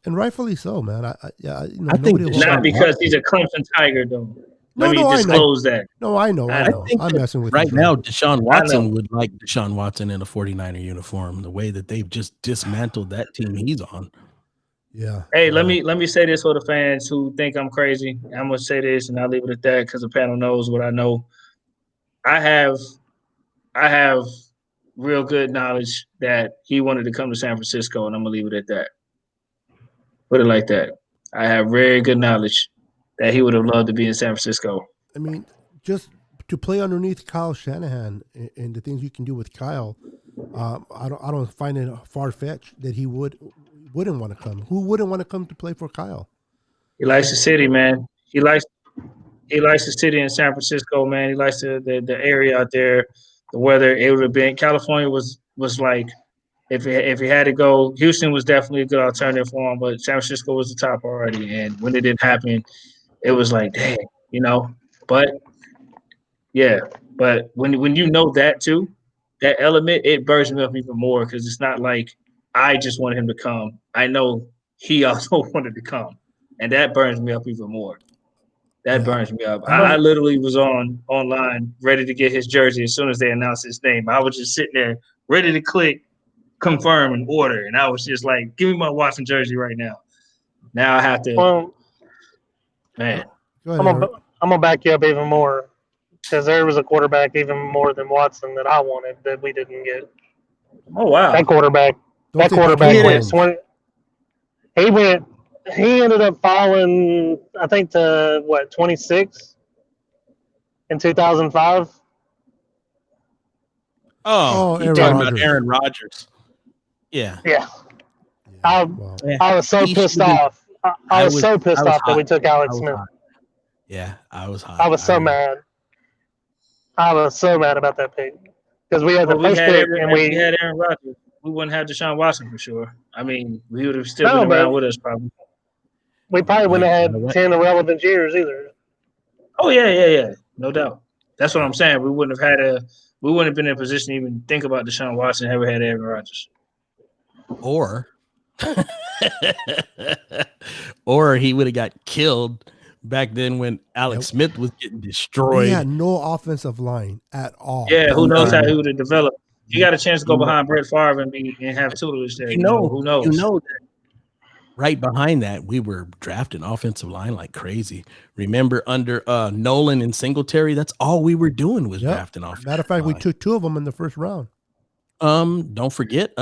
and rightfully so, man. I think nobody. Deshaun Not because Watson- he's a Clemson Tiger, though. No, Let me no, I know. disclose that. No, I know. I I think I'm that messing with right you, bro. now, Deshaun know. Watson would like Deshaun Watson in a 49er uniform. The way that they've just dismantled that team he's on. Yeah. Hey, let me say this for the fans who think I'm crazy. I'm gonna say this, and I'll leave it at that because the panel knows what I know. I have real good knowledge that he wanted to come to San Francisco, and I'm gonna leave it at that. Put it like that. I have very good knowledge that he would have loved to be in San Francisco. I mean, just to play underneath Kyle Shanahan and the things you can do with Kyle, I don't find it far fetched that he wouldn't want to come. Who wouldn't want to come to play for Kyle? He likes the city, man. He likes the city in San Francisco, man. He likes the area out there, the weather. It would have been California was like if he had to go, Houston was definitely a good alternative for him, but San Francisco was the top priority. And when it didn't happen, it was like, dang, you know. But yeah, but when you know that too, that element, it burns me up even more because it's not like I just wanted him to come. I know he also wanted to come, and that burns me up even more. That Yeah. burns me up. I I mean- literally was online ready to get his jersey as soon as they announced his name. I was just sitting there ready to click confirm and order, and I was just like, "Give me my Watson jersey right now." Now I have to, Well, man. Go ahead, Eric. I'm gonna back you up even more because there was a quarterback even more than Watson that I wanted that we didn't get. Oh wow. That quarterback Don't say Patrick went Mahomes. He ended up falling, I think, to 26 in 2005. Oh, you're Aaron talking Rodgers. about Aaron Rodgers. Yeah. Yeah, Yeah, I Yeah. I was so He pissed should've been- off. I was so pissed off that we took Alex I was Smith. hot. Yeah, I was hot. I was so mad. I was so mad about that pick because we had the Well, first pick and if we had Aaron Rodgers, we wouldn't have Deshaun Watson for sure. I mean, he would have still No, been but- around with us probably. we probably wouldn't But, have you know had what? 10 irrelevant years either. Oh yeah, no doubt. That's what I'm saying. We wouldn't have been in a position to even think about Deshaun Watson had we had Aaron Rodgers. Or he would have got killed back then when Alex Smith was getting destroyed. We had no offensive line at all. Yeah, who knows how None. he would have developed? He got a chance to go behind Brett Favre and have tutelage there. You know, who knows? You know that right behind that, we were drafting offensive line like crazy. Remember under Nolan and Singletary, that's all we were doing was Yep. drafting offensive Matter of fact, we line. took 2 of them in the first round. Don't forget,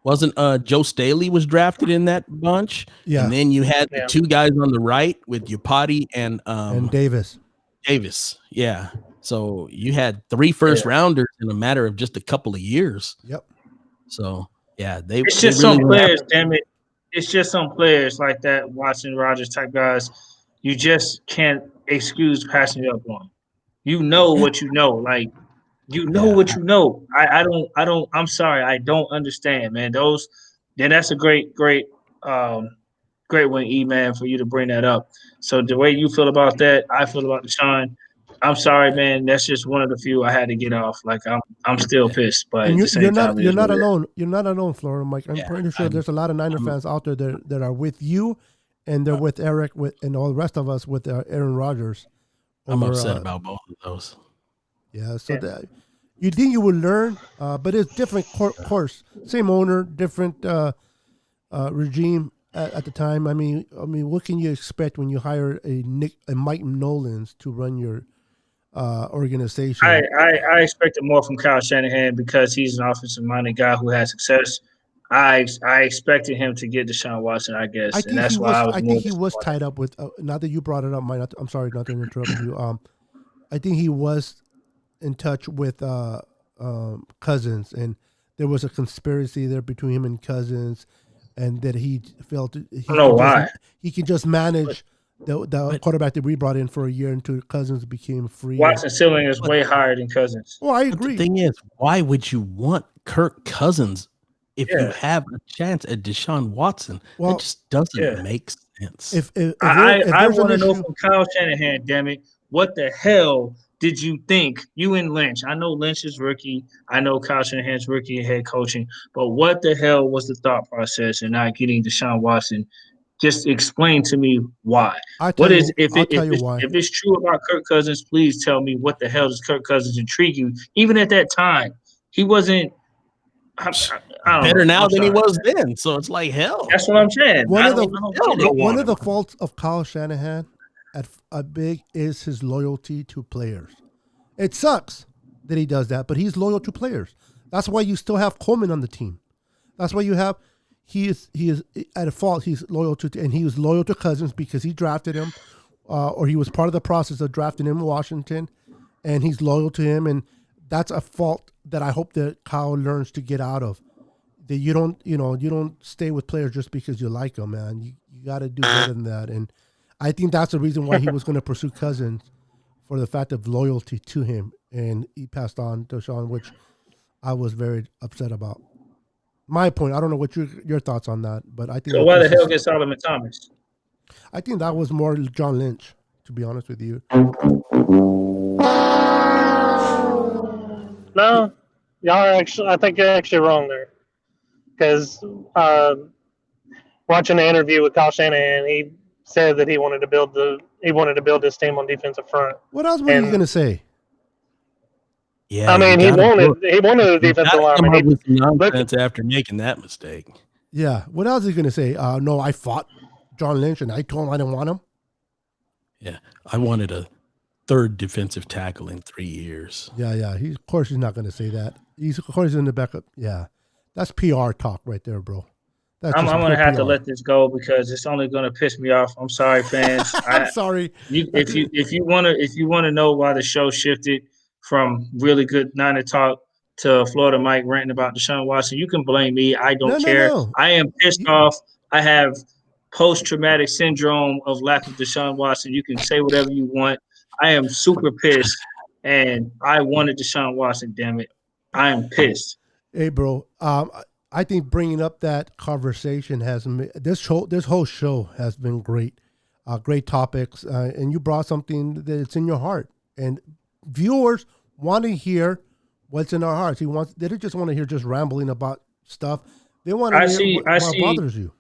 wasn't Joe Staley was drafted in that bunch? Yeah. And then you had the Yeah. 2 guys on the right with Yapati and And Davis. Davis. Yeah. So you had 3 first rounders in a matter of just a couple of years. Yep. So yeah, It's just some players, damn it. It's just some players like that, Watson, Rodgers type guys. You just can't excuse passing up on. You know what you know. Like you know what you know. I'm sorry, I don't understand, man. That's a great one, E-Man, for you to bring that up. So the way you feel about that, I feel about Deshaun. I'm sorry, man. That's just one of the few I had to get off. Like I'm still pissed, but And at the same time, you're not alone. You're not alone, Florida Mike. I'm Yeah, pretty sure there's a lot of Niner fans out there that are with you, and they're with Eric, and all the rest of us with Aaron Rodgers. I'm upset about both of those. Yeah, so that you think you would learn, but it's different course. Same owner, different regime at the time. I mean, what can you expect when you hire a Mike Nolans to run your organization? I expected more from Kyle Shanahan because he's an offensive-minded guy who has success. I expected him to get Deshaun Watson, I guess, and that's why I was. I think he was tied up with. Not that you brought it up, Mike. I'm sorry, not to interrupt you. I think he was in touch with Cousins, and there was a conspiracy there between him and Cousins, and that he felt he can just manage the quarterback that we brought in for a year until Cousins became free. Watson's ceiling is way higher than Cousins. Well, I But agree. the thing is, why would you want Kirk Cousins if you have a chance at Deshaun Watson? Well, that just doesn't make sense. I want to know from Kyle Shanahan, damn it, what the hell did you think you and Lynch? I know Lynch is rookie. I know Kyle Shanahan's rookie in head coaching. But what the hell was the thought process in not getting Deshaun Watson? Just explain to me why. I'll What tell is you. I'll tell you why. if it's true about Kirk Cousins? Please tell me what the hell does Kirk Cousins intrigue you? Even at that time, he wasn't. I don't Better know. now I'm than he sorry. was then. So it's like hell. That's what I'm saying. One I of the don't hell get it. no one want of the him. faults of Kyle Shanahan at big is his loyalty to players. It sucks that he does that, but he's loyal to players. That's why you still have Coleman on the team. That's why you have he is at a fault. He's loyal to, and he was loyal to Cousins because he drafted him, or he was part of the process of drafting him in Washington, and he's loyal to him, and that's a fault that I hope that Kyle learns to get out of. That you don't stay with players just because you like them, man. You got to do better than that, and I think that's the reason why he was going to pursue Cousins, for the fact of loyalty to him, and he passed on Deshaun, which I was very upset about. My point. I don't know what your thoughts on that, but I think So that why the hell get Solomon Thomas? I think that was more John Lynch, to be honest with you. No, y'all are actually. I think you're actually wrong there, because watching the interview with Kyle Shanahan, he said that he wanted to build his team on defensive front. What else were you And going to say? Yeah, I mean, he wanted a You defensive gotta come lineman. up with some look, nonsense after making that mistake. Yeah. What else are you going to say? No, I fought John Lynch, and I told him I didn't want him. Yeah, I wanted a third defensive tackle in 3 years. Yeah. Of course he's not going to say that. Of course he's in the backup. Yeah. That's PR talk right there, bro. That's I'm just gonna pure have to PR. let this go because it's only gonna piss me off. I'm sorry, fans. I'm sorry. If you wanna know why the show shifted from really good 9 to talk to Florida Mike ranting about Deshaun Watson, you can blame me. I don't care. No. I am pissed off. I have post-traumatic syndrome of lack of Deshaun Watson. You can say whatever you want. I am super pissed, and I wanted Deshaun Watson. Damn it, I am pissed. Hey, bro. I think bringing up that conversation this whole show has been great. Great topics, and you brought something that's in your heart, and viewers want to hear what's in our hearts. They don't just want to hear just rambling about stuff. They want to hear what bothers you.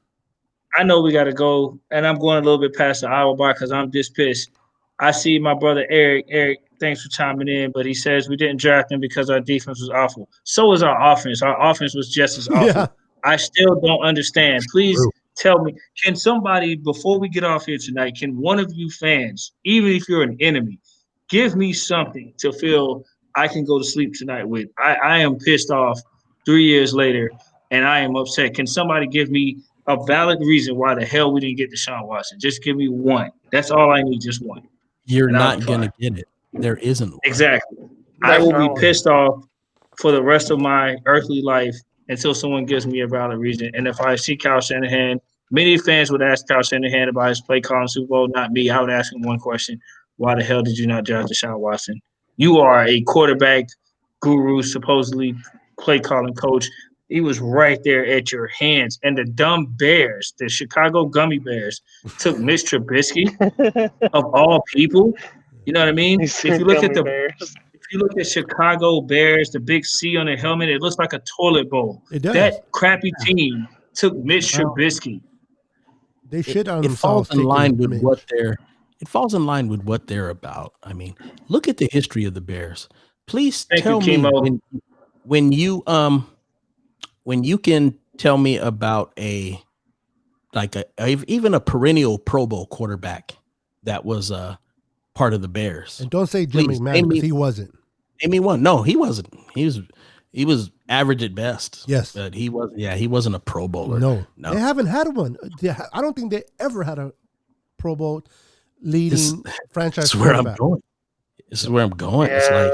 I know we got to go, and I'm going a little bit past the hour bar because I'm just pissed. I see my brother Eric. Eric, thanks for chiming in, but he says we didn't draft him because our defense was awful. So was our offense. Our offense was just as awful. Yeah. I still don't understand. Please tell me, can somebody, before we get off here tonight, can one of you fans, even if you're an enemy, give me something to feel I can go to sleep tonight with? I am pissed off 3 years later, and I am upset. Can somebody give me a valid reason why the hell we didn't get Deshaun Watson? Just give me one. That's all I need, just one. You're And not going to get it. There isn't one. Exactly. I will be pissed off for the rest of my earthly life until someone gives me a valid reason. And if I see Kyle Shanahan, many fans would ask Kyle Shanahan about his play calling Super Bowl, not me. I would ask him one question: why the hell did you not draft Deshaun Watson? You are a quarterback guru, supposedly play calling coach. He was right there at your hands. And the dumb Bears, the Chicago Gummy Bears, took Mitch Trubisky of all people. You know what I mean? If you look at Chicago Bears, the big C on the helmet, it looks like a toilet bowl. It does. That crappy team took Mitch Trubisky. They shit on It themselves. falls in line with what they're about. I mean, look at the history of the Bears. Please tell me when you can tell me about even a perennial Pro Bowl quarterback that was part of the Bears. And don't say Jim McMahon because he wasn't. Name me one. No, he wasn't. He was average at best. Yes, but he wasn't a Pro Bowler. No, they haven't had one. I don't think they ever had a Pro Bowl leading franchise. This is where I'm going. It's like,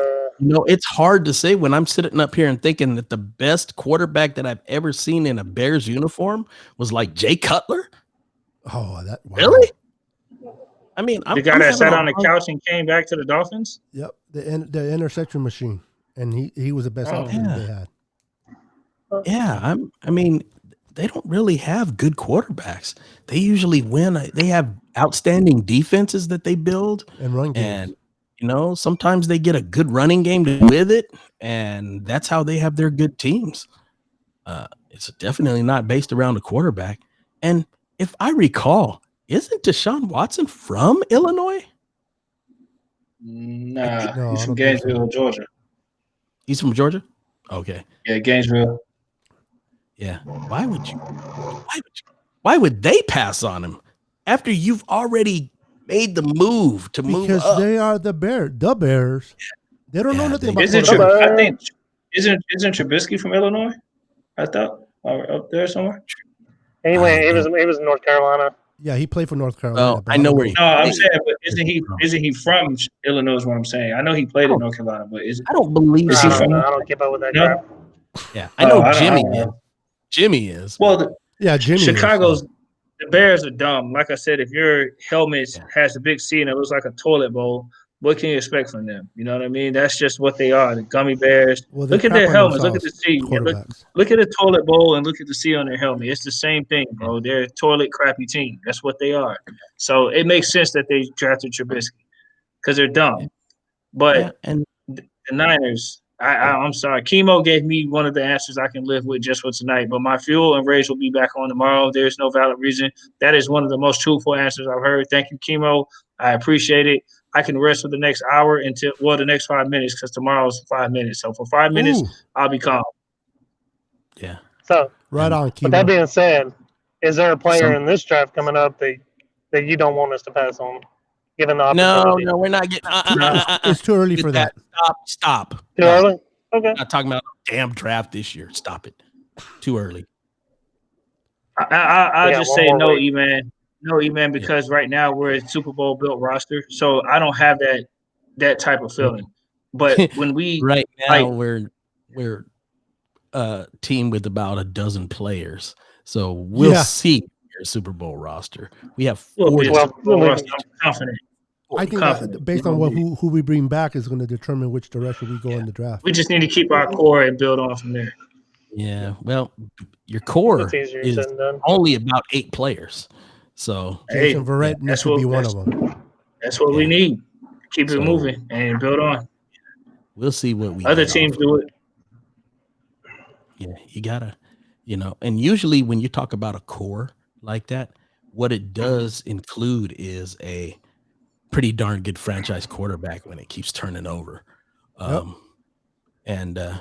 it's hard to say when I'm sitting up here and thinking that the best quarterback that I've ever seen in a Bears uniform was like Jay Cutler. Oh, wow. Really? I mean, the guy that sat on the couch and came back to the Dolphins. Yep, the interception machine, and he was the best option they had. Yeah, I mean, they don't really have good quarterbacks. They usually win. They have outstanding defenses that they build and run games. sometimes they get a good running game with it, and that's how they have their good teams. It's definitely not based around a quarterback. And if I recall, isn't Deshaun Watson from Illinois? Nah, No, he's I from don't think so. Gainesville, Georgia. He's from Georgia? Okay. Yeah, Gainesville. Yeah. Why would they pass on him after you've already made the move to move Because up? they are the Bears. They don't know Yeah, nothing they- about Isn't quarterbacks. I think isn't Trubisky from Illinois? I thought, or up there somewhere. Anyway, I he was in North Carolina. Yeah, he played for North Carolina. Well, but I know don't where he No, I'm played. saying, but isn't he from Illinois? Is what I'm saying. I know he played in North Carolina, but I don't believe is I he don't from? know. I don't keep up with that No. crap. Yeah, I know I Jimmy don't is. know. Jimmy is. Well, Yeah, Jimmy. Chicago's the Bears are dumb. Like I said, if your helmet has a big C and it looks like a toilet bowl, what can you expect from them? You know what I mean? That's just what they are. The gummy bears. Well, they Look at crap their on helmets. Look at the themselves, C. And quarterbacks. look at the toilet bowl and look at the C on their helmet. It's the same thing, bro. They're a toilet crappy team. That's what they are. So it makes sense that they drafted Trubisky because they're dumb. But Yeah, and the Niners, I'm sorry. Chemo gave me one of the answers I can live with just for tonight. But my fuel and rage will be back on tomorrow. There's no valid reason. That is one of the most truthful answers I've heard. Thank you, Chemo. I appreciate it. I can rest for the next hour until the next 5 minutes because tomorrow's 5 minutes. So for 5 minutes, Ooh. I'll be calm. yeah. So, Right on, with that Kimo. being said, is there a player in this draft coming up that you don't want us to pass on, given the opportunity? No, we're not getting. It's too early for that. Stop. Too No, early? Okay. not talking about a damn draft this year. Stop it. Too early. I'll just say no, week. E-Man. No, E-Man, because right now we're a Super Bowl built roster. So I don't have that type of feeling. But when we right now we're a team with about a dozen players. So we'll see your Super Bowl roster. We have 40. I'm confident. I think based on who we bring back is going to determine which direction we go in the draft. We just need to keep our core and build on from there. Yeah, well, your core is only about 8 players. So Jason Verrett needs to be one of them. That's what we need. Keep it moving and build on. We'll see what we other teams do it. Yeah, you gotta, and usually when you talk about a core like that, what it does include is a pretty darn good franchise quarterback when it keeps turning over. And I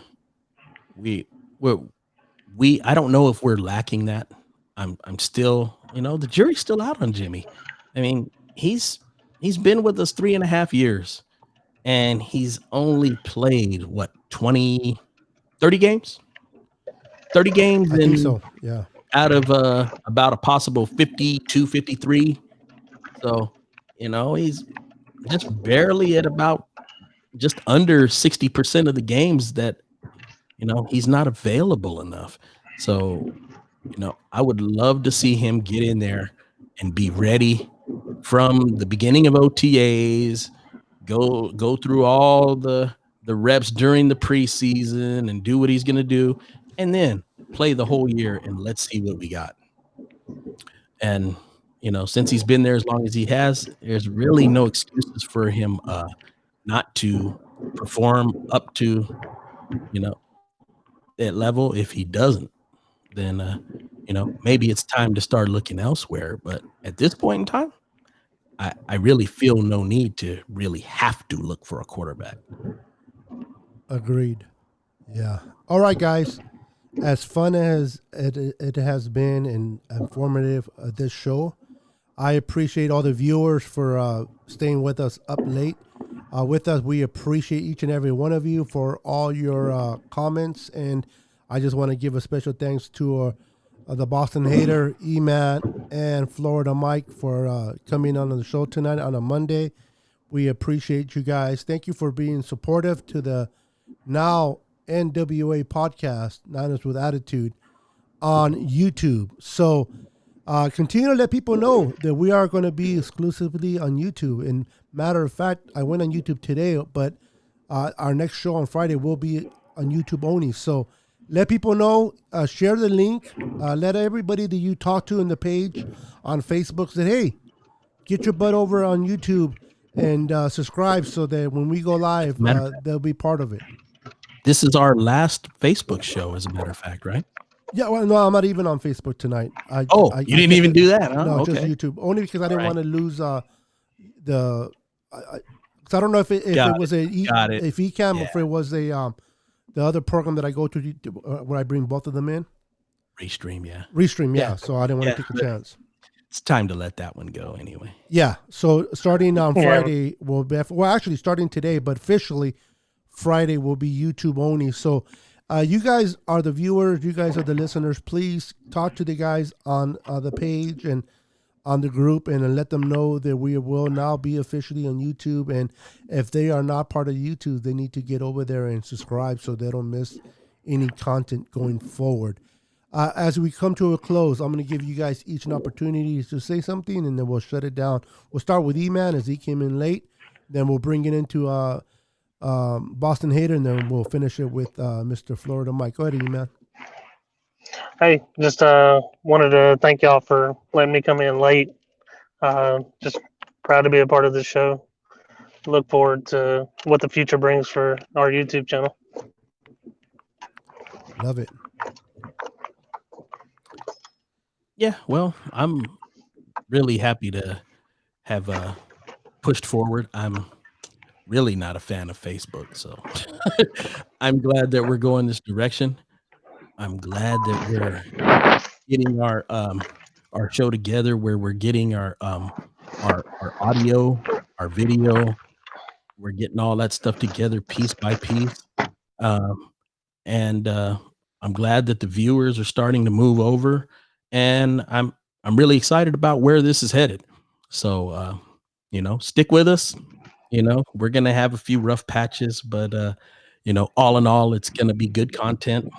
don't know if we're lacking that. I'm still, the jury's still out on Jimmy. I mean, he's been with us 3.5 years and he's only played 30 games? 30 games. I think so. Yeah. Out of about a possible 52, 53. So, he's just barely at about just under 60% of the games that, he's not available enough. So, I would love to see him get in there and be ready from the beginning of OTAs, go through all the reps during the preseason and do what he's going to do, and then play the whole year and let's see what we got. And, since he's been there as long as he has, there's really no excuses for him not to perform up to, that level. If he doesn't, then, maybe it's time to start looking elsewhere. But at this point in time, I really feel no need to really have to look for a quarterback. Agreed. Yeah. All right, guys. As fun as it has been and informative, this show, I appreciate all the viewers for staying with us up late. With us, we appreciate each and every one of you for all your comments. And I just want to give a special thanks to the Boston Hater, E-Matt, and Florida Mike for coming on the show tonight on a Monday. We appreciate you guys. Thank you for being supportive to the now N.W.A. podcast, Niners with Attitude, on YouTube. So continue to let people know that we are going to be exclusively on YouTube. And matter of fact, I went on YouTube today, but our next show on Friday will be on YouTube only. So let people know, share the link, let everybody that you talk to in the page on Facebook say, hey, get your butt over on YouTube and subscribe so that when we go live, Matter of they'll be part of it. This is our last Facebook show, as a matter of fact, right? Yeah, well, no, I'm not even on Facebook tonight. I You didn't even do that, huh? No, Okay. just YouTube. Only because I didn't Right. want to lose the. Cause I don't know if it was Got it. if eCam or Yeah. if it was a the other program that I go to where I bring both of them in. Restream, yeah. Restream, yeah. Yeah. So I didn't want to take a chance. It's time to let that one go anyway. Yeah. So starting on Yeah. Friday will be actually starting today, but officially Friday will be YouTube only. So you guys are the viewers, you guys are the listeners. Please talk to the guys on the page and on the group and let them know that we will now be officially on YouTube. And if they are not part of YouTube, they need to get over there and subscribe so they don't miss any content going forward. As we come to a close, I'm going to give you guys each an opportunity to say something, and then we'll shut it down. We'll start with E-Man as he came in late. Then we'll bring it into Boston Hater, and then we'll finish it with Mr. Florida Mike. Go ahead, E-Man. Hey, just wanted to thank y'all for letting me come in late. Just proud to be a part of this show. Look forward to what the future brings for our YouTube channel. Love it. Yeah, well, I'm really happy to have pushed forward. I'm really not a fan of Facebook, so I'm glad that we're going this direction. I'm glad that we're getting our show together where we're getting our audio, our video, we're getting all that stuff together piece by piece. And I'm glad that the viewers are starting to move over, and I'm really excited about where this is headed. So stick with us. We're gonna have a few rough patches, but all in all, it's gonna be good content.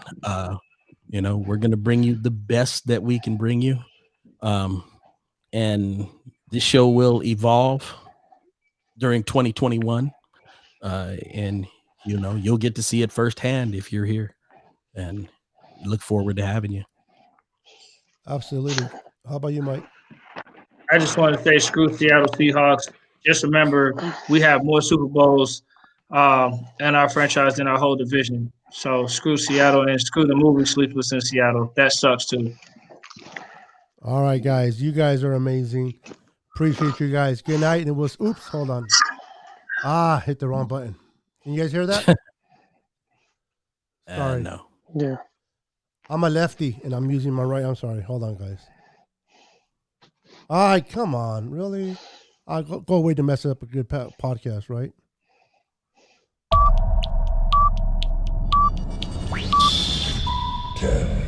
We're gonna bring you the best that we can bring you, and this show will evolve during 2021, and you'll get to see it firsthand if you're here, and look forward to having you. Absolutely. How about you, Mike? I just want to say screw Seattle Seahawks. Just remember, we have more Super Bowls in our franchise than our whole division. So screw Seattle and screw the movie Sleepless in Seattle. That sucks too. All right, guys. You guys are amazing. Appreciate you guys. Good night. And it was, oops, hold on. Hit the wrong button. Can you guys hear that? Sorry. No. Yeah. I'm a lefty and I'm using my right. I'm sorry. Hold on, guys. Come on. Really? I'll go away to mess up a good podcast, right? Ten.